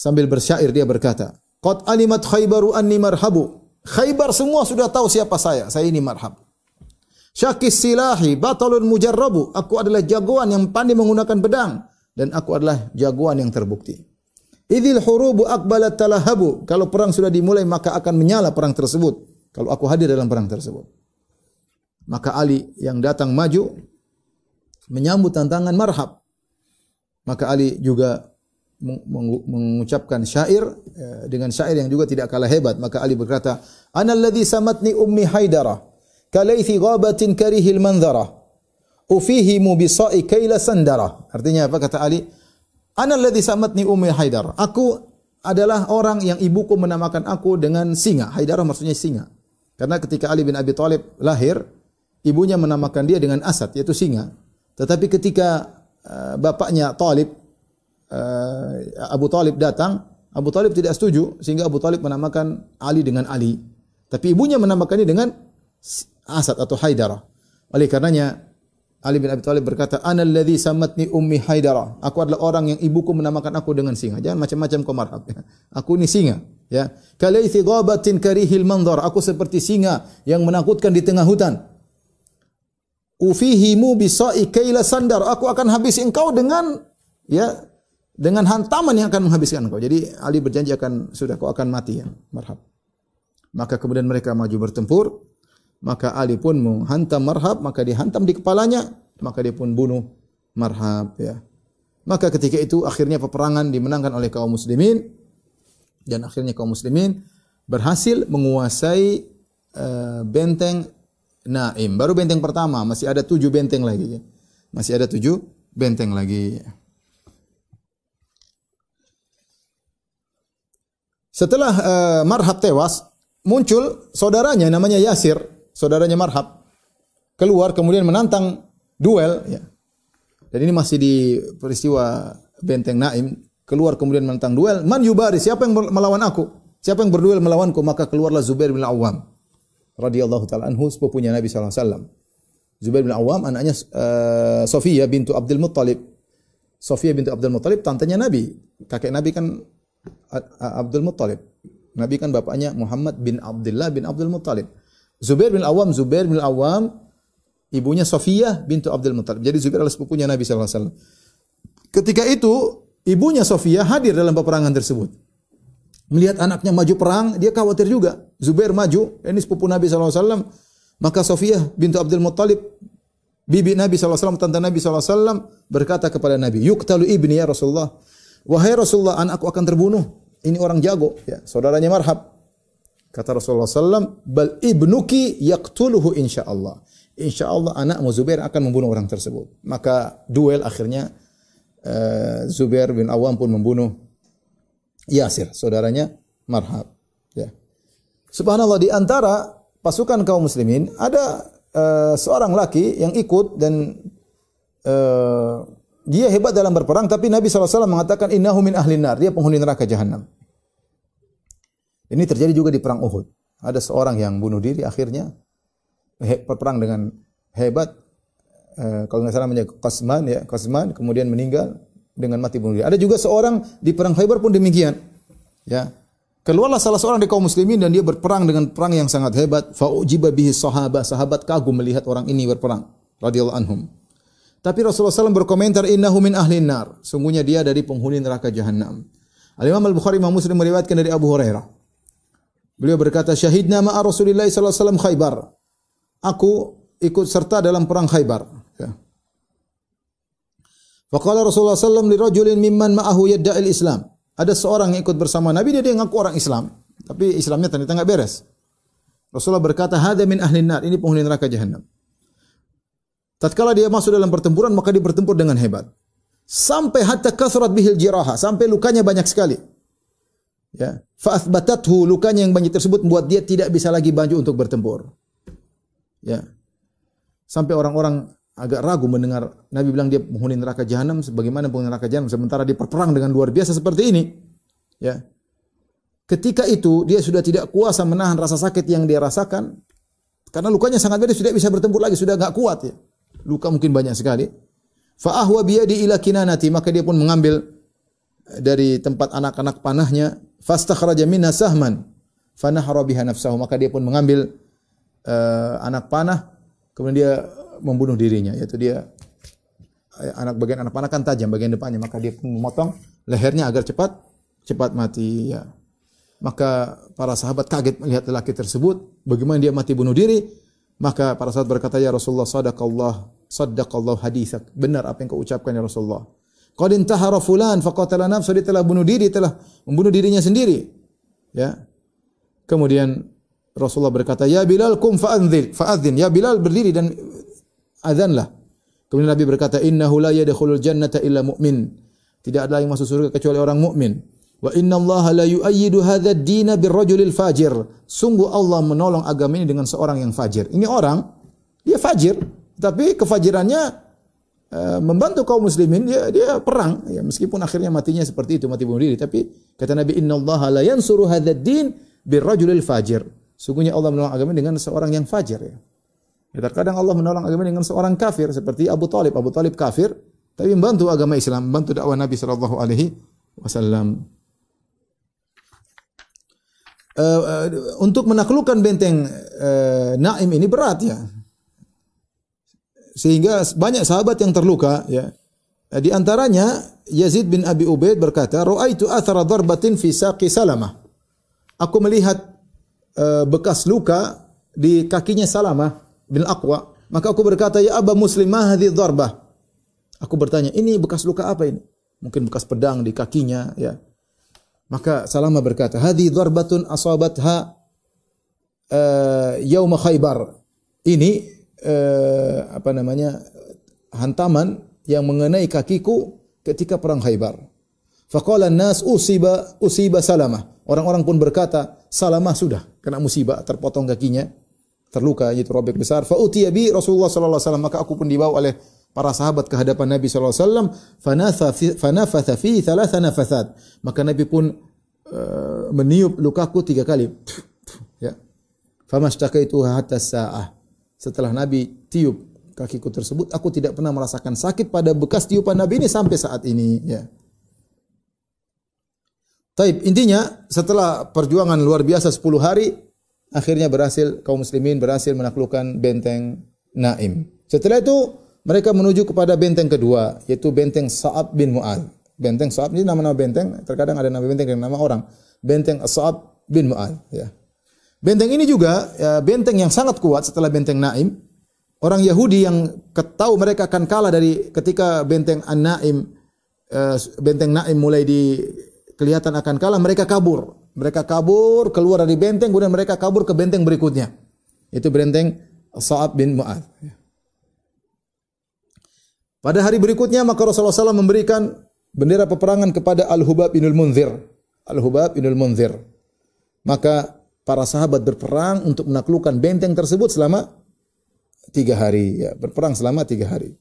Sambil bersyair dia berkata, "Qad alimat Khaybaru anni marhabu." Khaybar semua sudah tahu siapa saya ini marhab. "Syakis silahi batalun mujarrabu." Aku adalah jagoan yang pandai menggunakan pedang dan aku adalah jagoan yang terbukti. "Idzil hurubu aqbalat talahabu." Kalau perang sudah dimulai maka akan menyala perang tersebut. Kalau aku hadir dalam perang tersebut. Maka Ali yang datang maju menyambut tantangan marhab. Maka Ali juga mengucapkan syair dengan syair yang juga tidak kalah hebat. Maka Ali berkata, "Ana alladhi samatni ummi Haidara kalaythi ghabatin karihil manzara ufihimu bisa'i kaila sandara." Artinya apa kata Ali? "Ana alladhi samatni ummi Haidara." Aku adalah orang yang ibuku menamakan aku dengan singa. Haidarah maksudnya singa. Karena ketika Ali bin Abi Thalib lahir, ibunya menamakan dia dengan Asad, yaitu singa. Tetapi ketika bapaknya Talib, Abu Talib datang, Abu Talib tidak setuju, sehingga Abu Talib menamakan Ali dengan Ali. Tapi ibunya menamakannya dengan Asad atau Haidarah. Oleh karenanya Ali bin Abi Thalib berkata, "Ana alladzi samatni ummi Haidarah." Aku adalah orang yang ibuku menamakan aku dengan singa. Jangan macam-macam kau marhab. Ya. Aku ini singa. Ya. Kalaithi ghabatin karihil manzar. Aku seperti singa yang menakutkan di tengah hutan. Ufihimu bisa'i kaila sandar. Aku akan habis engkau dengan hantaman yang akan menghabiskan engkau. Jadi Ali berjanji kau akan mati ya. Marhab. Maka kemudian mereka maju bertempur. Maka Ali pun menghantam Marhab, maka dihantam di kepalanya, maka dia pun bunuh Marhab ya. Maka ketika itu akhirnya peperangan dimenangkan oleh kaum muslimin dan akhirnya kaum muslimin berhasil menguasai benteng Naim. Baru benteng pertama, masih ada 7 benteng lagi ya. Masih ada 7 benteng lagi. Setelah Marhab tewas, muncul saudaranya namanya Yasir. Saudaranya Marhab keluar kemudian menantang duel ya. Dan ini masih di peristiwa benteng Naim, keluar kemudian menantang duel, man yubari, siapa yang melawan aku? Siapa yang berduel melawanku? Maka keluarlah Zubair bin Awam radhiyallahu taala anhu, sepupunya Nabi sallallahu alaihi wasallam. Zubair bin Awam anaknya Sofiyah bintu Abdul Muttalib. Sofiyah bintu Abdul Muttalib tantenya Nabi. Kakek Nabi kan Abdul Muttalib. Nabi kan bapaknya Muhammad bin Abdullah bin Abdul Muttalib. Zubair bin Awam, ibunya Sofiyah bintu Abdul Muttalib. Jadi Zubair adalah sepupunya Nabi sallallahu alaihi wasallam. Ketika itu, ibunya Sofiyah hadir dalam peperangan tersebut. Melihat anaknya maju perang, dia khawatir juga. Zubair maju, ini sepupu Nabi sallallahu alaihi wasallam. Maka Sofiyah bintu Abdul Muttalib, bibi Nabi sallallahu alaihi wasallam, tante Nabi sallallahu alaihi wasallam berkata kepada Nabi, "Yuqtalu ibni ya Rasulullah." Wahai Rasulullah, anakku akan terbunuh. Ini orang jago, ya, saudaranya Marhab. Kata Rasulullah SAW, bal ibnuki yaqtuluhu insyaallah. Insyaallah anakmu Zubair akan membunuh orang tersebut. Maka duel akhirnya Zubair bin Awam pun membunuh Yasir, saudaranya Marhab. Ya. Subhanallah, di antara pasukan kaum muslimin ada seorang laki yang ikut dan dia hebat dalam berperang, tapi Nabi SAW mengatakan innahu min ahlin nar, dia penghuni neraka jahanam. Ini terjadi juga di perang Uhud. Ada seorang yang bunuh diri akhirnya berperang dengan hebat. Kalau nggak salah namanya Qasman, kemudian meninggal dengan mati bunuh diri. Ada juga seorang di perang Khaybar pun demikian. Ya. Keluarlah salah seorang di kaum muslimin dan dia berperang dengan perang yang sangat hebat. Fa'ujiba bihi sahabat kagum melihat orang ini berperang radhiyallahu anhum. Tapi Rasulullah SAW berkomentar innahu min ahlin nar. Sungguhnya dia dari penghuni neraka jahanam. Al-Imam Al-Bukhari Imam Muslim meriwayatkan dari Abu Hurairah. Beliau berkata, "Syahidna ma'a Rasulillah sallallahu alaihi wasallam Khaybar." Aku ikut serta dalam perang Khaybar. Ya. Faqala Rasulullah sallallahu alaihi wasallam li rajulin mimman ma'ahu yadda'il Islam. Ada seorang yang ikut bersama Nabi, dia ngaku orang Islam, tapi Islamnya ternyata enggak beres. Rasulullah berkata, "Hadza min ahlin nar." Ini penghuni neraka jahanam. Tatkala dia masuk dalam pertempuran, maka dia bertempur dengan hebat. Sampai hatta kasrat bihil jiraha, sampai lukanya banyak sekali. Ya, fa athbatathu, lukanya yang banyak tersebut membuat dia tidak bisa lagi maju untuk bertempur. Ya. Sampai orang-orang agak ragu mendengar Nabi bilang dia penghuni neraka jahanam, sebagaimana penghuni neraka jahanam sementara dia berperang dengan luar biasa seperti ini. Ya. Ketika itu dia sudah tidak kuasa menahan rasa sakit yang dia rasakan karena lukanya sangat berat, sudah bisa bertempur lagi, sudah enggak kuat ya. Luka mungkin banyak sekali. Fa ahwa biyadi ila kinanati, maka dia pun mengambil dari tempat anak-anak panahnya, fastakhraja minha sahman fanahara biha nafsahu, maka dia pun mengambil anak panah kemudian dia membunuh dirinya, yaitu dia bagian anak panah kan tajam bagian depannya, maka dia pun memotong lehernya agar cepat mati ya. Maka para sahabat kaget melihat lelaki tersebut, bagaimana dia mati bunuh diri. Maka para sahabat berkata, "Ya Rasulullah, sadaqallahu haditsak." Benar apa yang kau ucapkan ya Rasulullah. Qad intahara fulan faqatala nafsahu, dia telah bunuh diri, telah membunuh dirinya sendiri. Ya. Kemudian Rasulullah berkata, "Ya Bilal kum fa'adzin." Ya Bilal berdiri dan azanlah. Kemudian Nabi berkata, "Innahu la yadkhulul jannata illa mu'min." Tidak ada yang masuk surga kecuali orang mukmin. Wa innallaha la yu'ayyidu hadzal dina birrajulil fajir. Sungguh Allah menolong agama ini dengan seorang yang fajir. Ini orang dia fajir, tapi kefajirannya membantu kaum muslimin, dia perang ya, meskipun akhirnya matinya seperti itu, mati bunuh diri, tapi kata Nabi innallaha la yansuru hadzal din birrajulil fajir. Sungguhnya Allah menolong agama dengan seorang yang fajir ya. Ya, terkadang Allah menolong agama dengan seorang kafir seperti Abu Talib. Abu Talib kafir tapi membantu agama Islam, membantu dakwah Nabi sallallahu alaihi wasallam. Untuk menaklukkan benteng Naim ini berat ya. Sehingga banyak sahabat yang terluka ya. Di antaranya Yazid bin Abi Ubaid berkata, "Ra'aitu athara darbatin fi saqi Salamah." Aku melihat bekas luka di kakinya Salamah bin Aqwa. Maka aku berkata, "Ya Aba Muslim, ma hadhihi darbah?" Aku bertanya, "Ini bekas luka apa ini?" Mungkin bekas pedang di kakinya ya. Maka Salamah berkata, "Hadhihi darbatun asabatha yauma Khaybar." Ini hantaman yang mengenai kakiku ketika perang Khaybar. Faqala an-nas usiba Salamah. Orang-orang pun berkata, Salamah sudah kena musibah, terpotong kakinya, terluka, yaitu robek besar. Fa utiya bi Rasulullah sallallahu alaihi wasallam, maka aku pun dibawa oleh para sahabat ke hadapan Nabi sallallahu alaihi wasallam, fanafatha fi thalatha nafathat. Maka Nabi pun meniup lukaku 3 kali. Ya. Famastaqaituha hatta sa'ah. Setelah Nabi tiup kakiku tersebut, aku tidak pernah merasakan sakit pada bekas tiupan Nabi ini sampai saat ini ya. Taib, intinya setelah perjuangan luar biasa 10 hari, akhirnya kaum muslimin berhasil menaklukkan benteng Naim. Setelah itu mereka menuju kepada benteng kedua, yaitu benteng Sa'ab bin Mu'adz. Benteng Sa'ab ini nama-nama benteng, terkadang ada nama benteng dan nama orang. Benteng Sa'ab bin Mu'adz ya. Benteng ini juga ya, benteng yang sangat kuat setelah benteng Naim. Orang Yahudi yang tahu mereka akan kalah dari ketika benteng An-Naim, benteng Naim mulai kelihatan akan kalah, mereka kabur. Mereka kabur keluar dari benteng, kemudian mereka kabur ke benteng berikutnya. Itu benteng Sa'ab bin Mu'adz. Pada hari berikutnya maka Rasulullah SAW memberikan bendera peperangan kepada Al-Hubab bin Al-Munzir. Al-Hubab bin Al-Munzir. Maka para sahabat berperang untuk menaklukkan benteng tersebut selama 3 hari, ya, berperang selama 3 hari.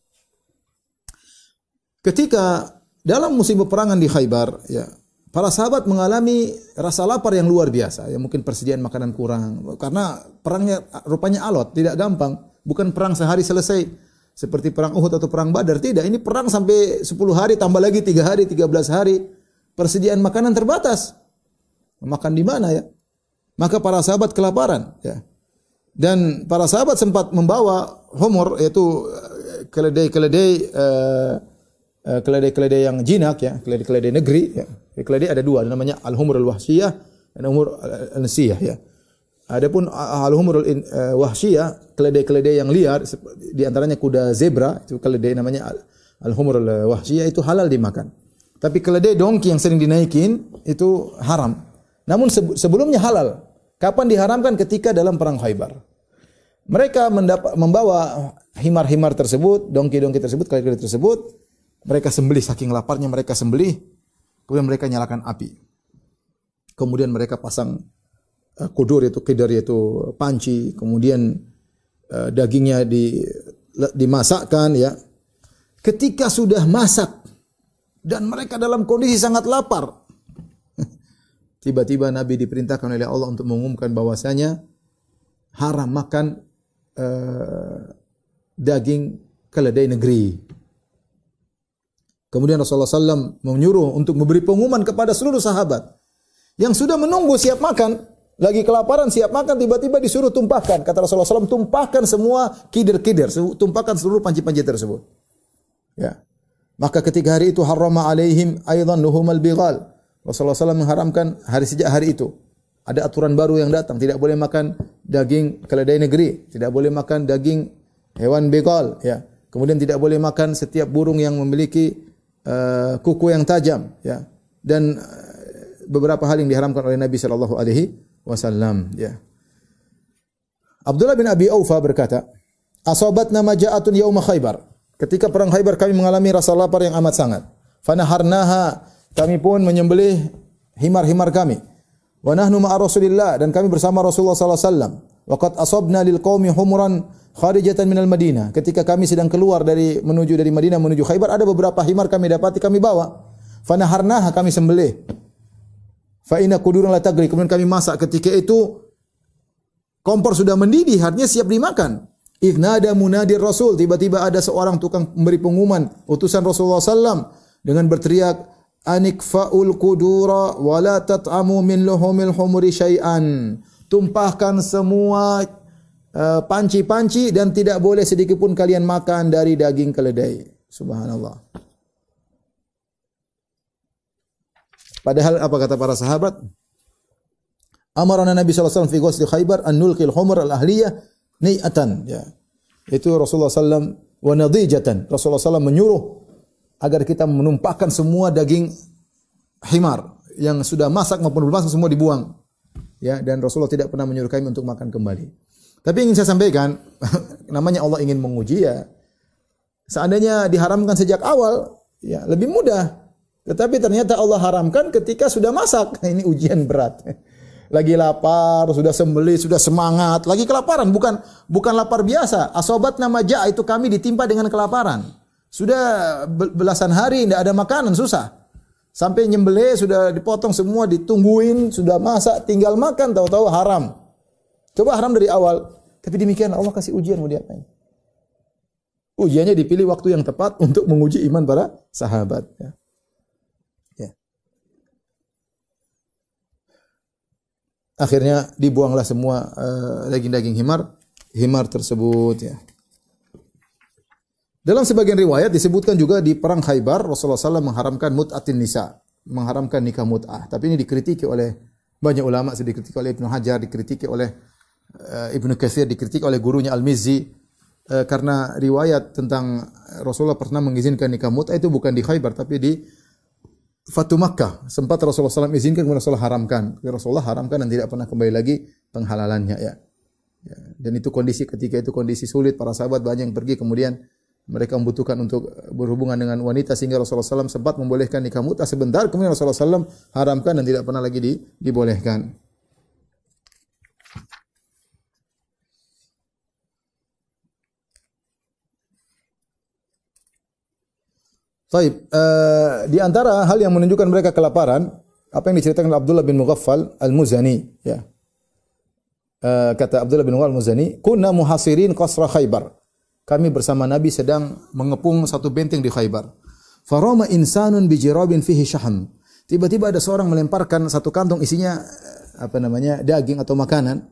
Ketika dalam musim peperangan di Khaybar, ya, para sahabat mengalami rasa lapar yang luar biasa. Ya, mungkin persediaan makanan kurang karena perangnya rupanya alot, tidak gampang. Bukan perang sehari selesai seperti perang Uhud atau perang Badar, tidak. Ini perang sampai 10 hari, tambah lagi 3 hari, 13 hari. Persediaan makanan terbatas. Makan di mana ya? Maka para sahabat kelaparan, ya. Dan para sahabat sempat membawa humur, yaitu keledai yang jinak ya, keledai negeri ya. Keledai ada 2, namanya al-humur al-wahsiyah dan humur al-ansiyah ya. Adapun al-humur al-wahsiyah, keledai yang liar, di antaranya kuda zebra, itu keledai namanya al-humur al-wahsiyah, itu halal dimakan. Tapi keledai dongki yang sering dinaikin itu haram. Namun sebelumnya halal. Kapan diharamkan? Ketika dalam perang Khaybar. Mereka membawa himar-himar tersebut, dongki-dongki tersebut, keledai tersebut. Mereka sembelih, saking laparnya mereka sembelih. Kemudian mereka nyalakan api. Kemudian mereka pasang kudur, yaitu panci. Kemudian dagingnya dimasakkan ya. Ketika sudah masak dan mereka dalam kondisi sangat lapar, tiba-tiba Nabi diperintahkan oleh Allah untuk mengumumkan bahwasanya haram makan daging keledai negeri. Kemudian Rasulullah SAW menyuruh untuk memberi pengumuman kepada seluruh sahabat yang sudah menunggu siap makan, lagi kelaparan siap makan, tiba-tiba disuruh tumpahkan. Kata Rasulullah SAW, tumpahkan semua kidir-kidir, tumpahkan seluruh panci-panci tersebut. Ya. Maka ketika hari itu harrama alaihim aidan luhumal bighal. Rasulullah SAW mengharamkan sejak hari itu. Ada aturan baru yang datang, tidak boleh makan daging keledai negeri, tidak boleh makan daging hewan begal, ya. Kemudian tidak boleh makan setiap burung yang memiliki kuku yang tajam, ya. Dan beberapa hal yang diharamkan oleh Nabi sallallahu alaihi wasallam, ya. Abdullah bin Abi Aufa berkata, "Asabatna maja'atun yauma Khaybar." Ketika perang Khaybar kami mengalami rasa lapar yang amat sangat. Fanaharnaha, kami pun menyembelih himar-himar kami. Wa nahnu ma'a Rasulillah, dan kami bersama Rasulullah sallallahu alaihi wasallam. Wa qad asabna lil qaumi humuran kharijatan minal Madinah. Ketika kami sedang keluar dari Madinah menuju Khaybar, ada beberapa himar kami dapati, kami bawa. Fanaharnaha, kami sembelih. Fa inna qudurun la tagri, kemudian kami masak. Ketika itu kompor sudah mendidih, artinya siap dimakan. Idnada munadir Rasul, tiba-tiba ada seorang tukang memberi pengumuman, utusan Rasulullah SAW dengan berteriak, anikfa'ul qudura wa la tat'amu min luhumil humuri syai'an. Tumpahkan semua panci-panci dan tidak boleh sedikit pun kalian makan dari daging keledai. Subhanallah. Padahal apa kata para sahabat? Amarana Nabi sallallahu alaihi wasallam fi ghusli Khaibar an nulqil humur al-ahliyah ni'atan, ya. Itu Rasulullah sallallahu wa nadijatan. Rasulullah sallallahu menyuruh agar kita menumpahkan semua daging himar yang sudah masak maupun belum masak semua dibuang. Ya, dan Rasulullah tidak pernah menyuruh kami untuk makan kembali. Tapi ingin saya sampaikan, namanya Allah ingin menguji ya. Seandainya diharamkan sejak awal, ya lebih mudah. Tetapi ternyata Allah haramkan ketika sudah masak. Ini ujian berat. Lagi lapar, sudah sembelih, sudah semangat, lagi kelaparan, bukan lapar biasa. Asobat nama ja' itu kami ditimpa dengan kelaparan. Sudah belasan hari tidak ada makanan, susah. Sampai nyembelih sudah dipotong semua, ditungguin, sudah masak, tinggal makan, tahu-tahu haram. Coba haram dari awal. Tapi demikian Allah kasih ujian, mau diapain? Ujiannya dipilih waktu yang tepat untuk menguji iman para sahabat. Ya. Akhirnya dibuanglah semua daging-daging himar tersebut. Ya. Dalam sebagian riwayat disebutkan juga di perang Khaibar Rasulullah SAW mengharamkan mut'atin nisa, mengharamkan nikah mut'ah. Tapi ini dikritiki oleh banyak ulama, dikritiki oleh Ibnu Hajar, dikritiki oleh Ibnu Katsir, dikritiki oleh gurunya Al-Mizzi karena riwayat tentang Rasulullah pernah mengizinkan nikah mut'ah itu bukan di Khaibar tapi di Fatu Makkah. Sempat Rasulullah SAW izinkan, kemudian Rasulullah haramkan. Rasulullah haramkan dan tidak pernah kembali lagi penghalalannya. Ya. Dan itu kondisi ketika itu kondisi sulit, para sahabat banyak yang pergi, kemudian mereka membutuhkan untuk berhubungan dengan wanita sehingga Rasulullah SAW sempat membolehkan nikah mut'ah sebentar, kemudian Rasulullah SAW haramkan dan tidak pernah lagi dibolehkan. Taib, di antara hal yang menunjukkan mereka kelaparan, apa yang diceritakan oleh Abdullah bin Mughaffal Al-Muzani, ya. Kata Abdullah bin Mughaffal Al-Muzani, "Kunna muhasirin qasra Khaibar." Kami bersama Nabi sedang mengepung satu benteng di Khaibar. Farama insanun bi jirabin fihi syaham. Tiba-tiba ada seorang melemparkan satu kantong isinya daging atau makanan.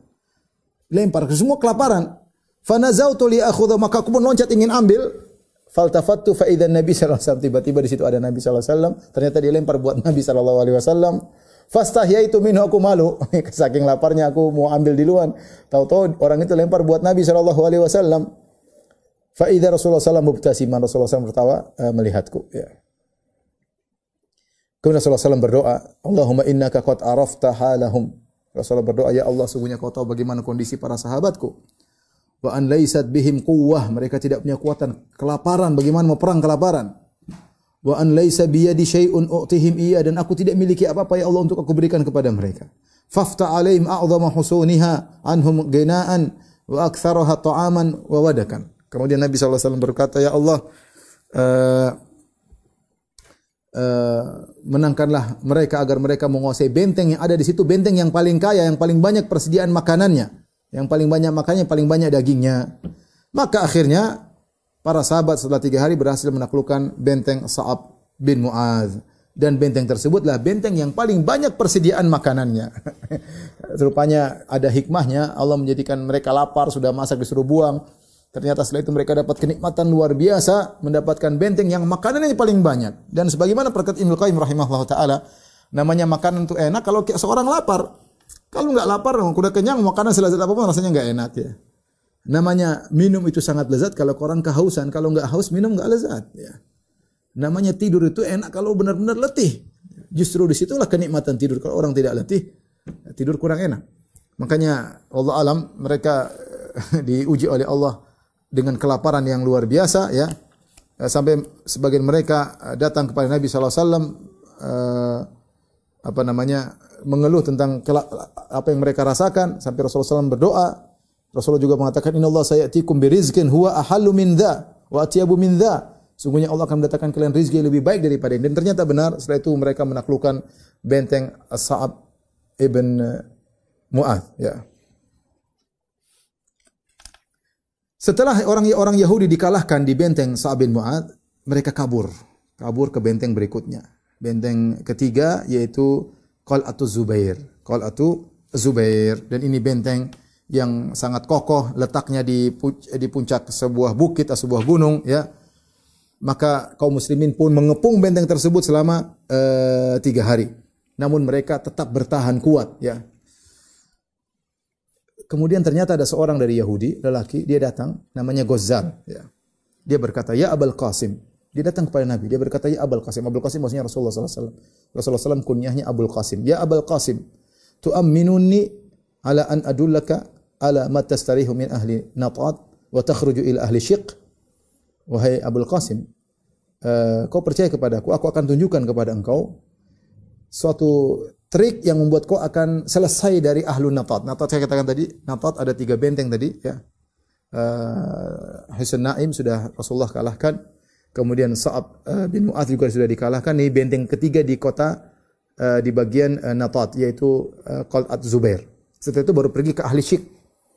Lempar, semua kelaparan. Fanazautu li akhudha, maka aku pun loncat ingin ambil. Faltafattu fa idzan Nabi sallallahu alaihi wasallam, tiba-tiba di situ ada Nabi sallallahu alaihi wasallam, ternyata dia lempar buat Nabi sallallahu alaihi wasallam. Fastahyaitu minhu, aku malu. Saking laparnya aku mau ambil duluan. Tahu-tahu orang itu lempar buat Nabi sallallahu alaihi wasallam. Fa idza Rasulullah sallallahu alaihi wasallam mubtasiman, Rasulullah SAW tertawa melihatku, ya. Kemudian Rasulullah SAW berdoa, Allahumma innaka qad arafta halahum. Rasulullah berdoa, ya Allah, sungguhnya kau tahu bagaimana kondisi para sahabatku. Wa an laysat bihim quwwah, mereka tidak punya kekuatan, kelaparan, bagaimana mau perang kelaparan. Wa an laysa bi yadi syai'un u'tihim iya, dan aku tidak miliki apa-apa ya Allah untuk aku berikan kepada mereka. Fafta alaihim a'dhama husuniha anhum ghina'an wa aktsaraha ta'aman wa wadakan. Kemudian Nabi SAW berkata, ya Allah, menangkanlah mereka agar mereka menguasai benteng yang ada di situ, benteng yang paling kaya, yang paling banyak persediaan makanannya. Yang paling banyak makannya, paling banyak dagingnya. Maka akhirnya para sahabat setelah 3 hari berhasil menaklukkan benteng Sa'ab bin Mu'adz. Dan benteng tersebutlah benteng yang paling banyak persediaan makanannya. Rupanya ada hikmahnya, Allah menjadikan mereka lapar, sudah masak disuruh buang. Ternyata setelah itu mereka dapat kenikmatan luar biasa, mendapatkan benteng yang makanannya paling banyak. Dan sebagaimana perkataan Ibnu Qayyim rahimahullah ta'ala, namanya makanan itu enak kalau seorang lapar. Kalau enggak lapar, udah kenyang, makanan selezat apapun rasanya enggak enak, ya. Namanya minum itu sangat lezat kalau orang kehausan, kalau enggak haus minum enggak lezat, ya. Namanya tidur itu enak kalau benar-benar letih. Justru disitulah kenikmatan tidur. Kalau orang tidak letih, tidur kurang enak. Makanya Allah alam mereka diuji oleh Allah dengan kelaparan yang luar biasa, ya. Sampai sebagian mereka datang kepada Nabi sallallahu alaihi wasallam mengeluh tentang apa yang mereka rasakan, sampai Rasulullah SAW berdoa. Rasulullah juga mengatakan, innallaha sayatikum birizqin huwa ahallu min dha wa atyabu min dha. Sungguhnya Allah akan mendatangkan kalian rezeki yang lebih baik daripada ini. Dan ternyata benar, setelah itu mereka menaklukkan benteng Sa'ab ibn Mu'adz, ya. Setelah orang-orang Yahudi dikalahkan di benteng Sa'ad bin Mu'adz, mereka kabur ke benteng berikutnya. Benteng ketiga yaitu Qal'atu Zubair. Qal'atu Zubair, dan ini benteng yang sangat kokoh, letaknya di puncak sebuah bukit atau sebuah gunung, ya. Maka kaum muslimin pun mengepung benteng tersebut selama 3 hari. Namun mereka tetap bertahan kuat, ya. Kemudian ternyata ada seorang dari Yahudi, lelaki, dia datang, namanya Ghazzal, ya. Dia berkata, "Ya Abul Qasim." Dia datang kepada Nabi, dia berkata, "Ya Abul Qasim." Abul Qasim maksudnya Rasulullah sallallahu alaihi wasallam. Rasulullah SAW kunyahnya Abul Qasim. "Ya Abul Qasim, tu'amminuni ala an adullaka ala ma tastarihu min ahli Natat wa takhruju ila ahli Syiq." Wahai Abul Qasim, kau percaya kepadaku, aku akan tunjukkan kepada engkau suatu trik yang membuat kau akan selesai dari ahlu Natat. Natat saya katakan tadi, Natat ada 3 benteng tadi, ya. Hisn Naim sudah Rasulullah kalahkan. Kemudian Sa'ad bin Mu'adz juga sudah dikalahkan. Ini benteng ketiga di kota di bagian Natat, yaitu Qal'at Zubair. Setelah itu baru pergi ke ahli Syiq.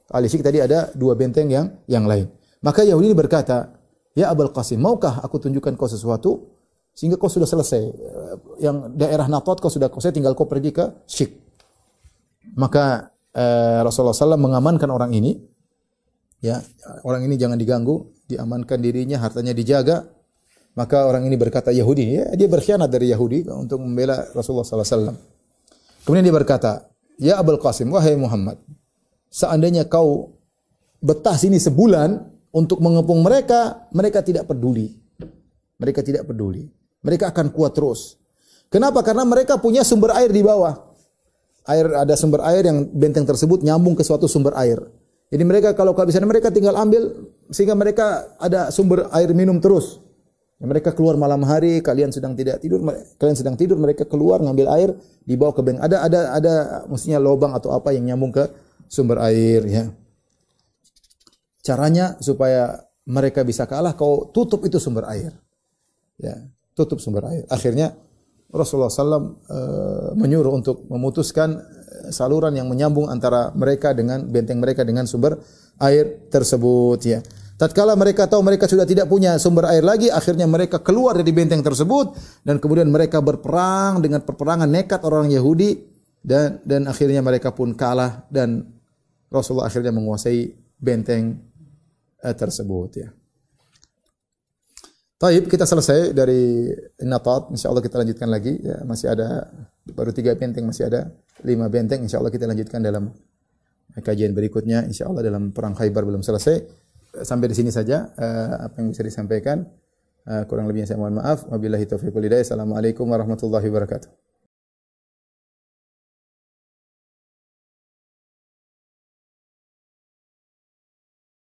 Ahli Syiq tadi ada 2 benteng yang lain. Maka Yahudi ini berkata, "Ya Abul Qasim, maukah aku tunjukkan kau sesuatu sehingga kau sudah selesai? Yang daerah Natat kau sudah selesai, tinggal kau pergi ke Syiq." Maka Rasulullah SAW mengamankan orang ini. Ya, orang ini jangan diganggu, diamankan dirinya, hartanya dijaga. Maka orang ini berkata, Yahudi, ya, dia berkhianat dari Yahudi untuk membela Rasulullah SAW. Kemudian dia berkata, "Ya Abul Qasim, wahai Muhammad, seandainya kau betah sini sebulan untuk mengepung mereka, mereka tidak peduli. Mereka tidak peduli. Mereka akan kuat terus. Kenapa? Karena mereka punya sumber air di bawah. Ada sumber air yang benteng tersebut nyambung ke suatu sumber air. Jadi mereka kalau kehabisan mereka tinggal ambil sehingga mereka ada sumber air minum terus. Mereka keluar malam hari, kalian sedang tidur, mereka keluar ngambil air dibawa ke benteng. Ada maksudnya lubang atau apa yang nyambung ke sumber air, ya. Caranya supaya mereka bisa kalah, kau tutup itu sumber air. Ya, tutup sumber air. Akhirnya Rasulullah SAW menyuruh untuk memutuskan saluran yang menyambung antara mereka dengan benteng mereka dengan sumber air tersebut, ya. Tatkala mereka tahu mereka sudah tidak punya sumber air lagi, akhirnya mereka keluar dari benteng tersebut dan kemudian mereka berperang dengan peperangan nekat orang Yahudi dan akhirnya mereka pun kalah dan Rasulullah akhirnya menguasai benteng tersebut, ya. Taib, kita selesai dari Natat. InsyaAllah kita lanjutkan lagi, ya. Masih ada baru 3 benteng, masih ada 5 benteng. InsyaAllah kita lanjutkan dalam kajian berikutnya. InsyaAllah dalam perang Khaybar belum selesai. Sampai di sini saja apa yang bisa disampaikan. Kurang lebihnya saya mohon maaf. Wabillahi taufiq wal hidayah. Assalamualaikum warahmatullahi wabarakatuh.